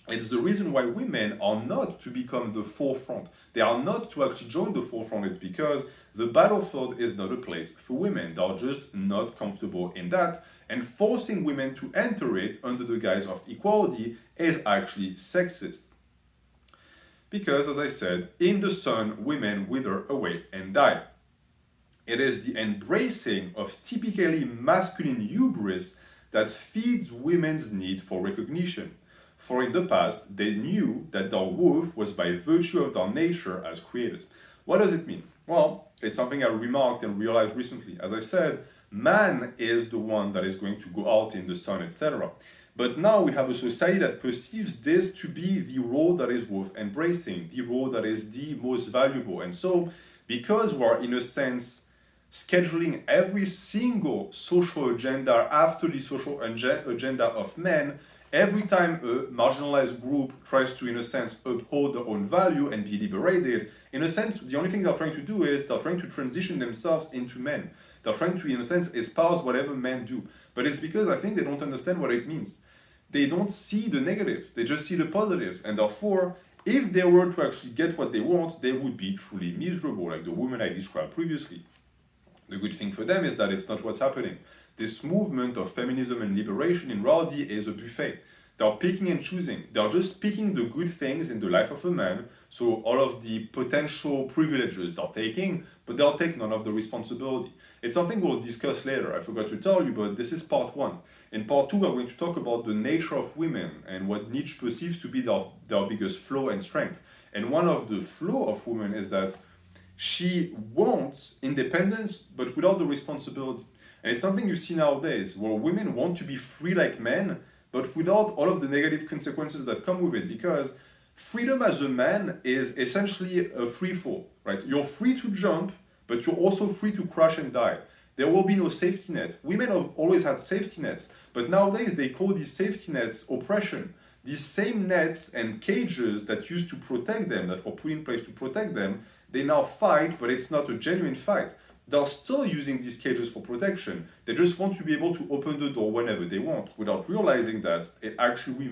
It's the reason why women are not to become the forefront. They are not to actually join the forefront. It's because the battlefield is not a place for women. They're just not comfortable in that. And forcing women to enter it under the guise of equality is actually sexist. Because, as I said, in the sun, women wither away and die. It is the embracing of typically masculine hubris that feeds women's need for recognition. For in the past, they knew that their worth was by virtue of their nature as created. What does it mean? Well, it's something I remarked and realized recently. As I said, man is the one that is going to go out in the sun, etc. But now we have a society that perceives this to be the role that is worth embracing, the role that is the most valuable. And so, because we're in a sense scheduling every single social agenda after the social agenda of men, every time a marginalized group tries to, in a sense, uphold their own value and be liberated, in a sense, the only thing they're trying to do is they're trying to transition themselves into men. They're trying to, in a sense, espouse whatever men do. But it's because I think they don't understand what it means. They don't see the negatives, they just see the positives. And therefore, if they were to actually get what they want, they would be truly miserable, like the woman I described previously. The good thing for them is that it's not what's happening. This movement of feminism and liberation in reality is a buffet. They're picking and choosing. They're just picking the good things in the life of a man, so all of the potential privileges they're taking, but they'll take none of the responsibility. It's something we'll discuss later. I forgot to tell you, but this is part one. In part two, we're going to talk about the nature of women and what Nietzsche perceives to be their biggest flaw and strength. And one of the flaws of women is that she wants independence, but without the responsibility. And it's something you see nowadays, where women want to be free like men, but without all of the negative consequences that come with it. Because freedom as a man is essentially a free fall, right? You're free to jump, but you're also free to crash and die. There will be no safety net. Women have always had safety nets, but nowadays they call these safety nets oppression. These same nets and cages that used to protect them, that were put in place to protect them, they now fight, but it's not a genuine fight. They're still using these cages for protection. They just want to be able to open the door whenever they want, without realizing that it actually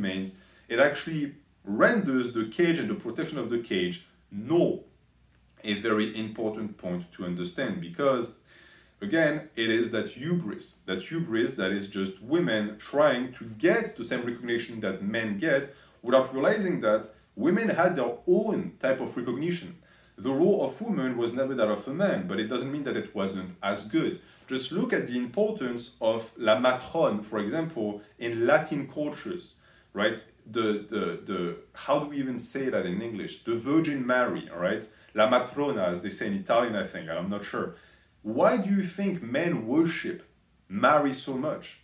renders the cage and the protection of the cage null. A very important point to understand, because again, it is that hubris that is just women trying to get the same recognition that men get, without realizing that women had their own type of recognition. The role of woman was never that of a man, but it doesn't mean that it wasn't as good. Just look at the importance of la matrone, for example, in Latin cultures, right? The how do we even say that in English? The Virgin Mary, all right? La matrona, as they say in Italian, I think, I'm not sure. Why do you think men worship Mary so much?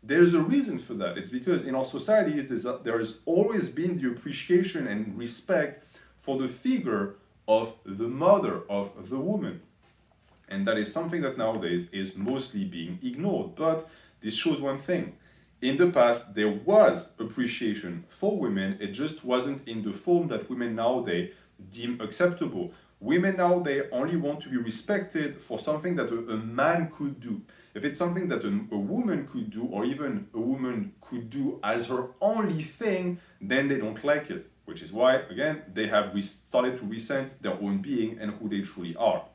There's a reason for that. It's because in our societies, there has always been the appreciation and respect for the figure of the mother, of the woman. And that is something that nowadays is mostly being ignored. But this shows one thing. In the past, there was appreciation for women. It just wasn't in the form that women nowadays deem acceptable. Women nowadays only want to be respected for something that a man could do. If it's something that a woman could do, or even a woman could do as her only thing, then they don't like it. Which is why, again, they have started to resent their own being and who they truly are.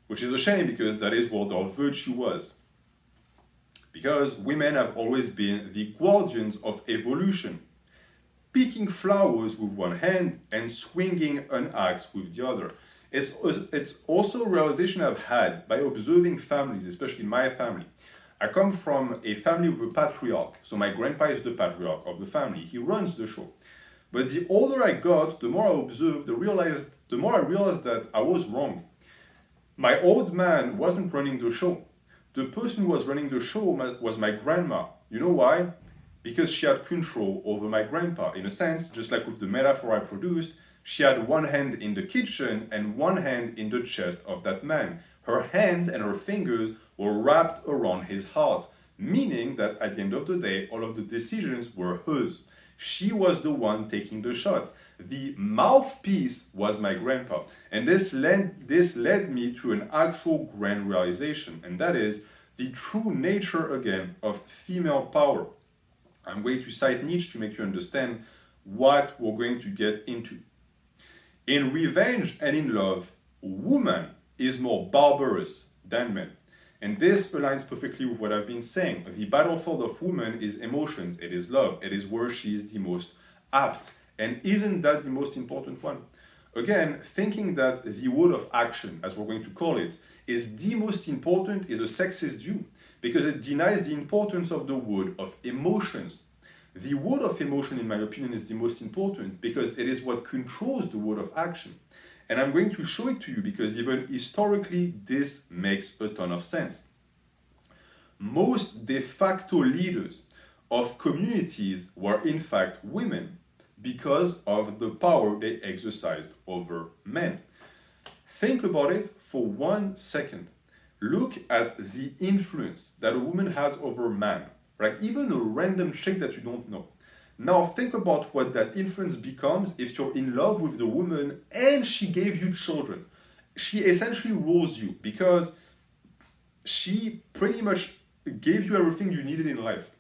Which is a shame, because that is what their virtue was. Because women have always been the guardians of evolution, picking flowers with one hand and swinging an axe with the other. It's also a realization I've had by observing families, especially my family. I come from a family with a patriarch, so my grandpa is the patriarch of the family. He runs the show. But the older I got, the more I observed, the more I realized that I was wrong. My old man wasn't running the show. The person who was running the show was my grandma. You know why? Because she had control over my grandpa. In a sense, just like with the metaphor I produced, she had one hand in the kitchen and one hand in the chest of that man. Her hands and her fingers were wrapped around his heart, meaning that at the end of the day, all of the decisions were hers. She was the one taking the shots. The mouthpiece was my grandpa. And this led me to an actual grand realization, and that is the true nature, again, of female power. I'm going to cite Nietzsche to make you understand what we're going to get into. In revenge and in love, woman is more barbarous than men. And this aligns perfectly with what I've been saying. The battlefield of woman is emotions, it is love, it is where she is the most apt. And isn't that the most important one? Again, thinking that the word of action, as we're going to call it, is the most important is a sexist view, because it denies the importance of the word of emotions. The word of emotion, in my opinion, is the most important because it is what controls the word of action. And I'm going to show it to you because even historically, this makes a ton of sense. Most de facto leaders of communities were in fact women because of the power they exercised over men. Think about it for 1 second. Look at the influence that a woman has over a man, right? Even a random chick that you don't know. Now think about what that influence becomes if you're in love with the woman and she gave you children. She essentially rules you because she pretty much gave you everything you needed in life.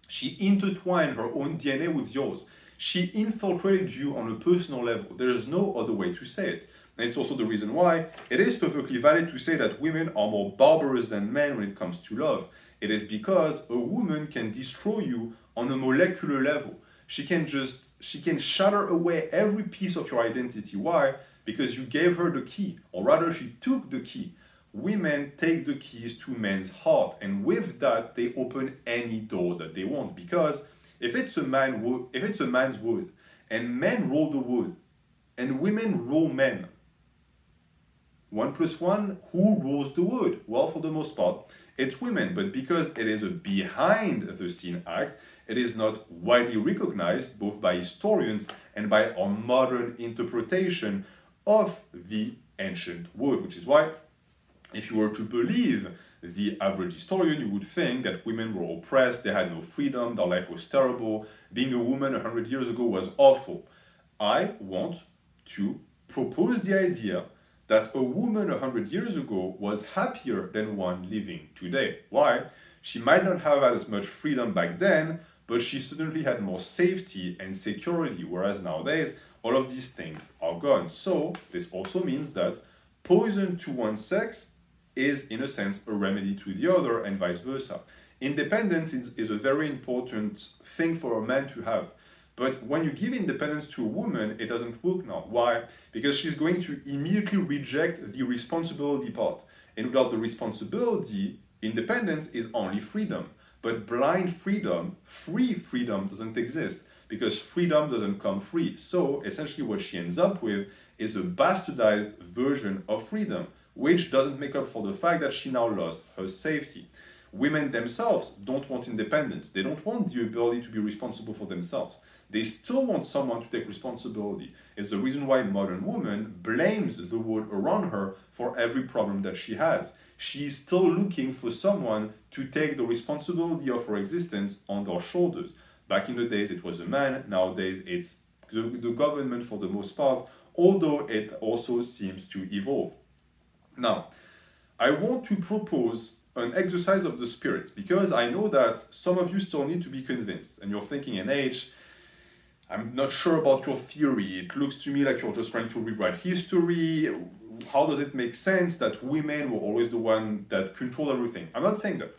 She intertwined her own DNA with yours. She infiltrated you on a personal level. There is no other way to say it. And it's also the reason why it is perfectly valid to say that women are more barbarous than men when it comes to love. It is because a woman can destroy you on a molecular level. She can shatter away every piece of your identity. Why? Because you gave her the key, or rather she took the key. Women take the keys to men's heart, and with that they open any door that they want. Because if it's a man's wood, and men roll the wood, and women roll men, 1 + 1, who rules the wood? Well, for the most part, it's women, but because it is a behind the scene act, it is not widely recognized both by historians and by our modern interpretation of the ancient wood, which is why if you were to believe the average historian, you would think that women were oppressed, they had no freedom, their life was terrible, being a woman 100 years ago was awful. I want to propose the idea that a woman 100 years ago was happier than one living today. Why? She might not have as much freedom back then, but she certainly had more safety and security, whereas nowadays, all of these things are gone. So, this also means that poison to one sex is, in a sense, a remedy to the other, and vice versa. Independence is a very important thing for a man to have. But when you give independence to a woman, it doesn't work now. Why? Because she's going to immediately reject the responsibility part. And without the responsibility, independence is only freedom. But blind freedom, free freedom doesn't exist because freedom doesn't come free. So essentially what she ends up with is a bastardized version of freedom, which doesn't make up for the fact that she now lost her safety. Women themselves don't want independence. They don't want the ability to be responsible for themselves. They still want someone to take responsibility. It's the reason why modern woman blames the world around her for every problem that she has. She's still looking for someone to take the responsibility of her existence on their shoulders. Back in the days, it was a man. Nowadays, it's the government for the most part, although it also seems to evolve. Now, I want to propose an exercise of the spirit, because I know that some of you still need to be convinced, and you're thinking, NH, I'm not sure about your theory. It looks to me like you're just trying to rewrite history. How does it make sense that women were always the one that controlled everything? I'm not saying that.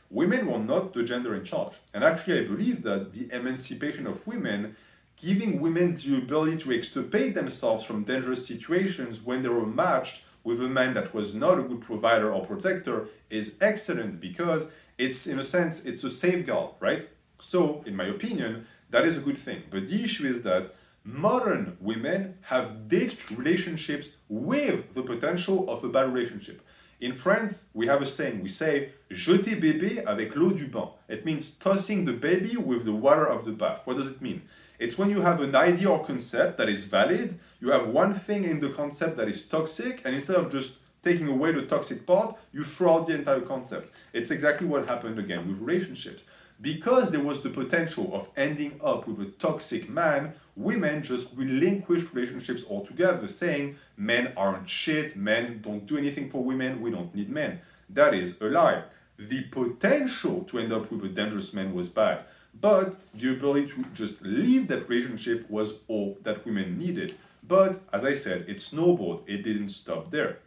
Women were not the gender in charge. And actually, I believe that the emancipation of women, giving women the ability to extirpate themselves from dangerous situations when they were matched with a man that was not a good provider or protector, is excellent, because it's, in a sense, it's a safeguard, right? So, in my opinion, that is a good thing. But the issue is that modern women have ditched relationships with the potential of a bad relationship. In France, we have a saying. We say, jeter bébé avec l'eau du bain. It means tossing the baby with the water of the bath. What does it mean? It's when you have an idea or concept that is valid, you have one thing in the concept that is toxic, and instead of just taking away the toxic part, you throw out the entire concept. It's exactly what happened again with relationships. Because there was the potential of ending up with a toxic man, women just relinquished relationships altogether, saying men aren't shit, men don't do anything for women, we don't need men. That is a lie. The potential to end up with a dangerous man was bad, but the ability to just leave that relationship was all that women needed. But as I said, it snowballed, it didn't stop there.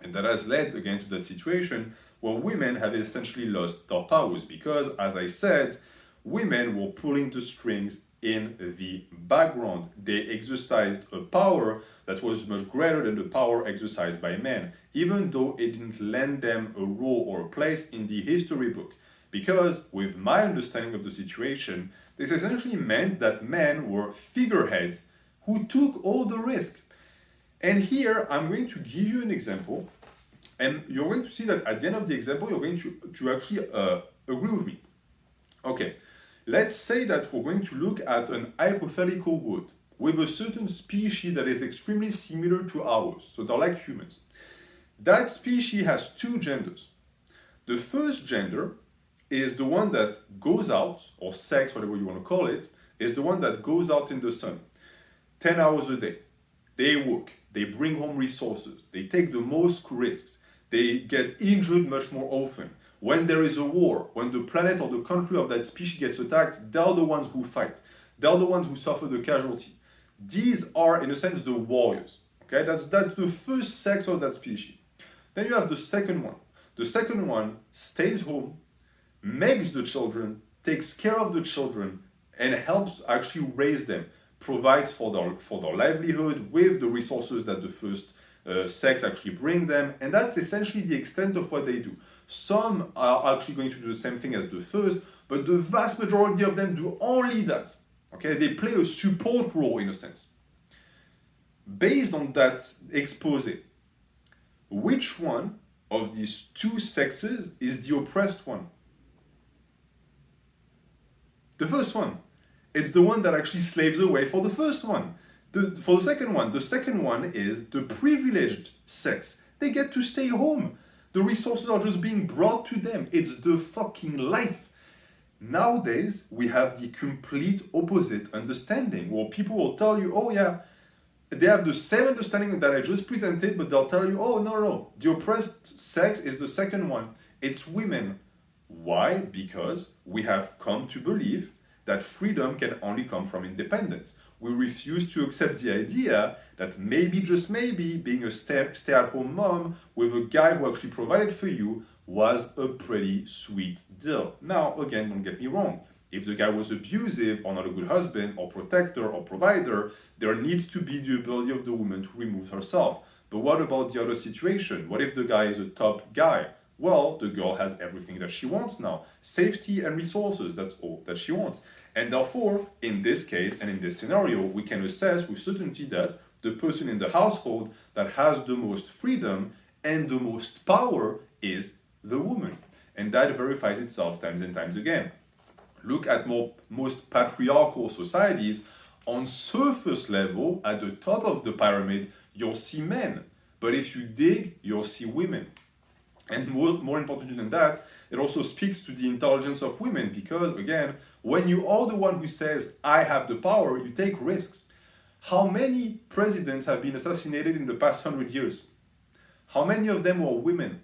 And that has led again to that situation where women have essentially lost their powers, because, as I said, women were pulling the strings in the background. They exercised a power that was much greater than the power exercised by men, even though it didn't lend them a role or a place in the history book. Because, with my understanding of the situation, this essentially meant that men were figureheads who took all the risk. And here, I'm going to give you an example, and you're going to see that at the end of the example, you're going to actually agree with me. Okay, let's say that we're going to look at an hypothetical world with a certain species that is extremely similar to ours, so they're like humans. That species has two genders. The first gender is the one that goes out, or sex, whatever you want to call it, is the one that goes out in the sun 10 hours a day. They work, they bring home resources, they take the most risks, they get injured much more often. When there is a war, when the planet or the country of that species gets attacked, they're the ones who fight. They're the ones who suffer the casualty. These are, in a sense, the warriors. Okay, that's the first sex of that species. Then you have the second one. The second one stays home, makes the children, takes care of the children, and helps actually raise them, provides for their livelihood with the resources that the first sex actually bring them, and that's essentially the extent of what they do. Some are actually going to do the same thing as the first, but the vast majority of them do only that. Okay, they play a support role in a sense. Based on that expose, which one of these two sexes is the oppressed one? The first one. It's the one that actually slaves away for the first one. For the second one is the privileged sex. They get to stay home. The resources are just being brought to them. It's the fucking life. Nowadays, we have the complete opposite understanding, where people will tell you, oh yeah, they have the same understanding that I just presented, but they'll tell you, oh no, the oppressed sex is the second one. It's women. Why? Because we have come to believe that freedom can only come from independence. We refuse to accept the idea that maybe, just maybe, being a stay-at-home mom with a guy who actually provided for you was a pretty sweet deal. Now, again, don't get me wrong. If the guy was abusive or not a good husband or protector or provider, there needs to be the ability of the woman to remove herself. But what about the other situation? What if the guy is a top guy? Well, the girl has everything that she wants now. Safety and resources, that's all that she wants. And therefore, in this case and in this scenario, we can assess with certainty that the person in the household that has the most freedom and the most power is the woman. And that verifies itself times and times again. Look at most patriarchal societies. On surface level, at the top of the pyramid, you'll see men. But if you dig, you'll see women. And more important than that, it also speaks to the intelligence of women, because, again, when you are the one who says, I have the power, you take risks. How many presidents have been assassinated in the past 100 years? How many of them were women?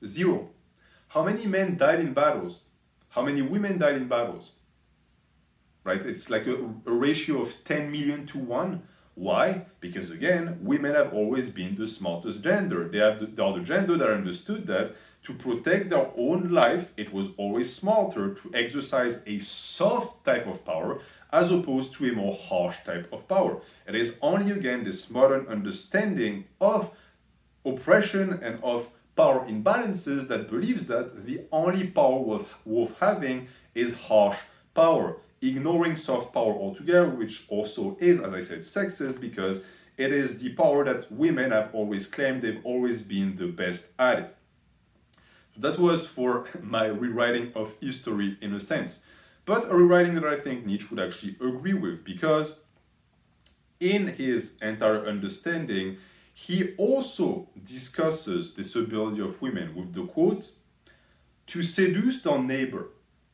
Zero. How many men died in battles? How many women died in battles? Right? It's like a ratio of 10 million to 1. Why? Because again, women have always been the smartest gender. They are the gender that understood that to protect their own life, it was always smarter to exercise a soft type of power as opposed to a more harsh type of power. It is only again this modern understanding of oppression and of power imbalances that believes that the only power worth having is harsh power, ignoring soft power altogether, which also is, as I said, sexist because it is the power that women have always claimed they've always been the best at it. So that was for my rewriting of history in a sense, but a rewriting that I think Nietzsche would actually agree with because in his entire understanding, he also discusses this ability of women with the quote, to seduce their neighbor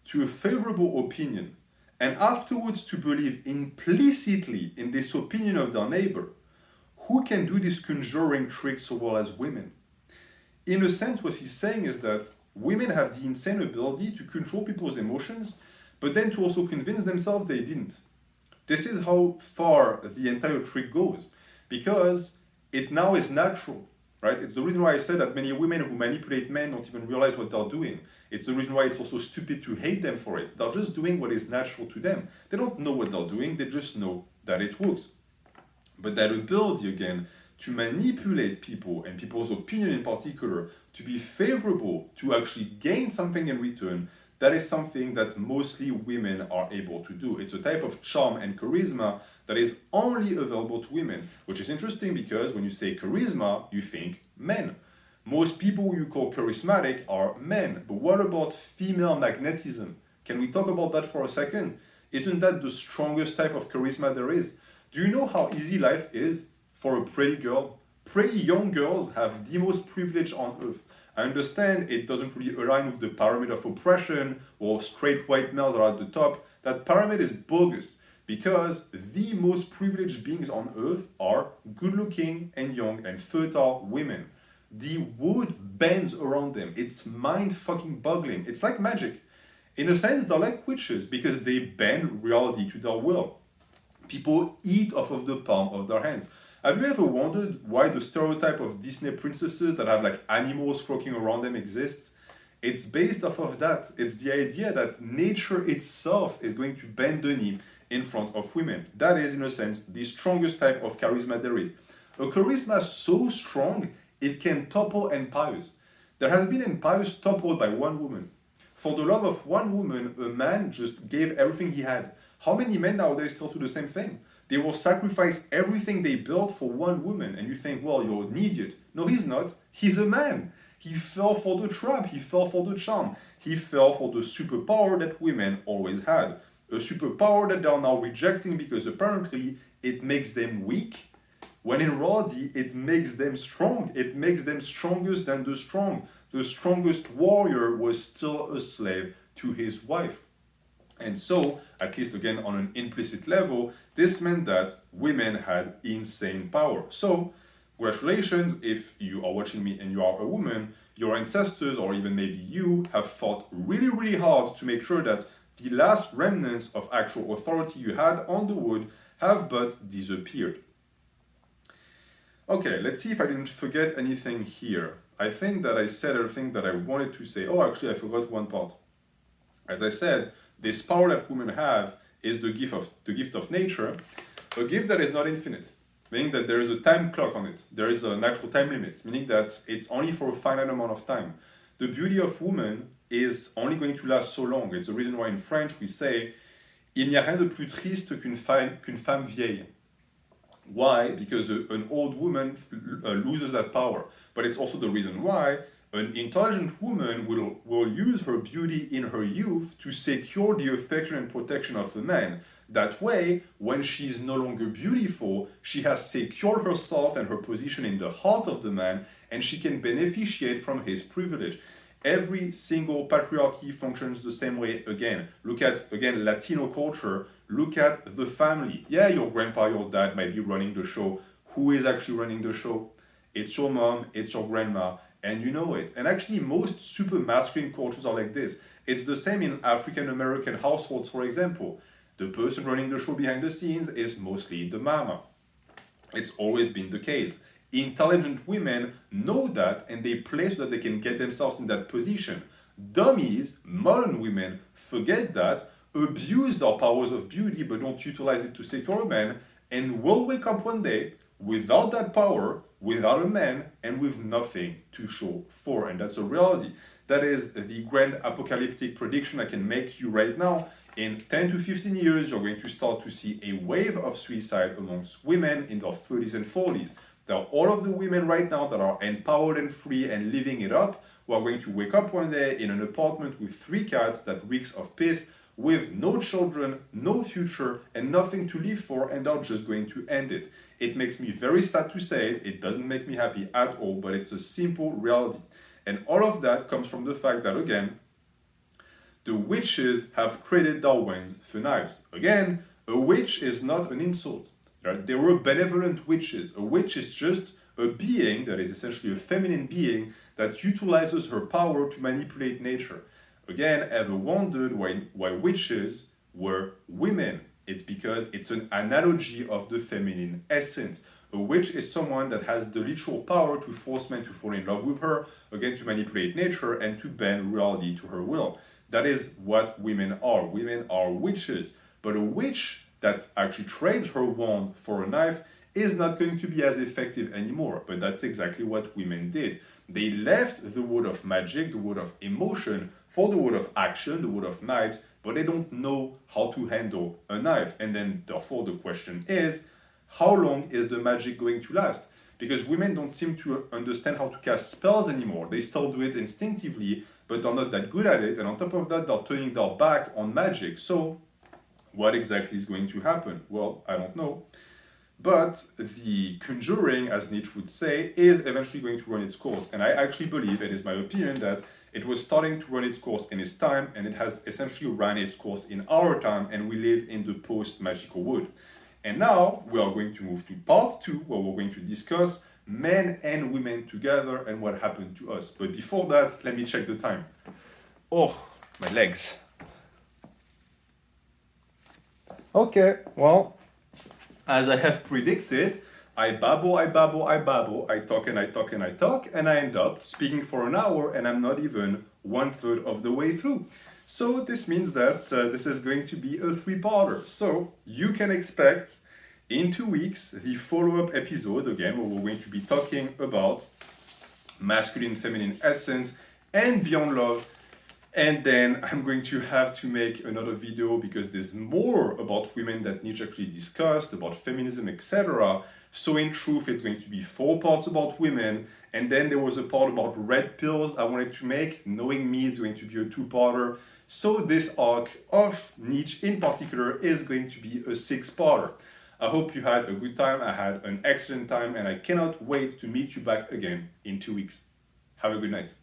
to a favorable opinion and afterwards to believe implicitly in this opinion of their neighbor. Who can do this conjuring trick so well as women? In a sense, what he's saying is that women have the insane ability to control people's emotions, but then to also convince themselves they didn't. This is how far the entire trick goes, because it now is natural, right? It's the reason why I said that many women who manipulate men don't even realize what they're doing. It's the reason why it's also stupid to hate them for it. They're just doing what is natural to them. They don't know what they're doing, they just know that it works. But that ability, again, to manipulate people and people's opinion in particular to be favorable, to actually gain something in return, that is something that mostly women are able to do. It's a type of charm and charisma that is only available to women, which is interesting because when you say charisma, you think men. Most people you call charismatic are men, but what about female magnetism? Can we talk about that for a second? Isn't that the strongest type of charisma there is? Do you know how easy life is for a pretty girl? Pretty young girls have the most privilege on earth. I understand it doesn't really align with the pyramid of oppression or straight white males are at the top. That pyramid is bogus because the most privileged beings on earth are good looking and young and fertile women. The wood bends around them. It's mind fucking boggling. It's like magic. In a sense, they're like witches because they bend reality to their will. People eat off of the palm of their hands. Have you ever wondered why the stereotype of Disney princesses that have like animals floating around them exists? It's based off of that. It's the idea that nature itself is going to bend the knee in front of women. That is, in a sense, the strongest type of charisma there is. A charisma so strong, it can topple empires. There has been empires toppled by one woman. For the love of one woman, a man just gave everything he had. How many men nowadays still do the same thing? They will sacrifice everything they built for one woman, and you think, well, you're an idiot. No, he's not. He's a man. He fell for the trap. He fell for the charm. He fell for the superpower that women always had. A superpower that they are now rejecting because apparently it makes them weak, when in reality it makes them strong. It makes them strongest than the strong. The strongest warrior was still a slave to his wife. And so, at least again on an implicit level, this meant that women had insane power. So, congratulations if you are watching me and you are a woman, your ancestors or even maybe you have fought really, really hard to make sure that the last remnants of actual authority you had on the wood have but disappeared. Okay, let's see if I didn't forget anything here. I think that I said everything that I wanted to say. Oh, actually, I forgot one part. As I said, this power that women have is the gift of nature, a gift that is not infinite, meaning that there is a time clock on it. There is an actual time limit, meaning that it's only for a finite amount of time. The beauty of woman is only going to last so long. It's the reason why in French we say il n'y a rien de plus triste qu'une femme vieille. Why? Because an old woman loses that power. But it's also the reason why an intelligent woman will use her beauty in her youth to secure the affection and protection of a man. That way, when she's no longer beautiful, she has secured herself and her position in the heart of the man, and she can beneficiate from his privilege. Every single patriarchy functions the same way again. Look at, again, Latino culture. Look at the family. Yeah, your grandpa, your dad might be running the show. Who is actually running the show? It's your mom, it's your grandma, and you know it. And actually, most super masculine cultures are like this. It's the same in African American households, for example. The person running the show behind the scenes is mostly the mama. It's always been the case. Intelligent women know that and they play so that they can get themselves in that position. Dummies, modern women, forget that, abuse their powers of beauty but don't utilize it to secure men, and will wake up one day without that power, without a man, and with nothing to show for. And that's a reality. That is the grand apocalyptic prediction I can make you right now. In 10 to 15 years, you're going to start to see a wave of suicide amongst women in their 30s and 40s. There are all of the women right now that are empowered and free and living it up, who are going to wake up one day in an apartment with 3 cats that reeks of piss, with no children, no future, and nothing to live for, and are just going to end it. It makes me very sad to say it. It doesn't make me happy at all, but it's a simple reality. And all of that comes from the fact that, again, the witches have traded their wands for knives. Again, a witch is not an insult. Right? They were benevolent witches. A witch is just a being that is essentially a feminine being that utilizes her power to manipulate nature. Again, ever wondered why witches were women? It's because it's an analogy of the feminine essence. A witch is someone that has the literal power to force men to fall in love with her, again, to manipulate nature and to bend reality to her will. That is what women are. Women are witches. But a witch that actually trades her wand for a knife is not going to be as effective anymore. But that's exactly what women did. They left the world of magic, the world of emotion, for the world of action, the world of knives, but they don't know how to handle a knife. And then, therefore, the question is, how long is the magic going to last? Because women don't seem to understand how to cast spells anymore. They still do it instinctively, but they're not that good at it. And on top of that, they're turning their back on magic. So, what exactly is going to happen? Well, I don't know. But the conjuring, as Nietzsche would say, is eventually going to run its course. And I actually believe, it is my opinion, that it was starting to run its course in its time, and it has essentially run its course in our time, and we live in the post-magical world. And now we are going to move to part 2, where we're going to discuss men and women together and what happened to us. But before that, let me check the time. Oh, my legs. Okay, well, as I have predicted, I babble, I talk and I talk and I talk, and I end up speaking for an hour, and I'm not even 1/3 of the way through. So this means that this is going to be a 3-parter. So you can expect in 2 weeks the follow-up episode, again, where we're going to be talking about masculine, feminine essence and beyond love. And then I'm going to have to make another video because there's more about women that Nietzsche actually discussed, about feminism, etc. So in truth, it's going to be 4 parts about women. And then there was a part about red pills I wanted to make. Knowing me, it's going to be a 2-parter. So this arc of Nietzsche in particular is going to be a 6-parter. I hope you had a good time. I had an excellent time, and I cannot wait to meet you back again in 2 weeks. Have a good night.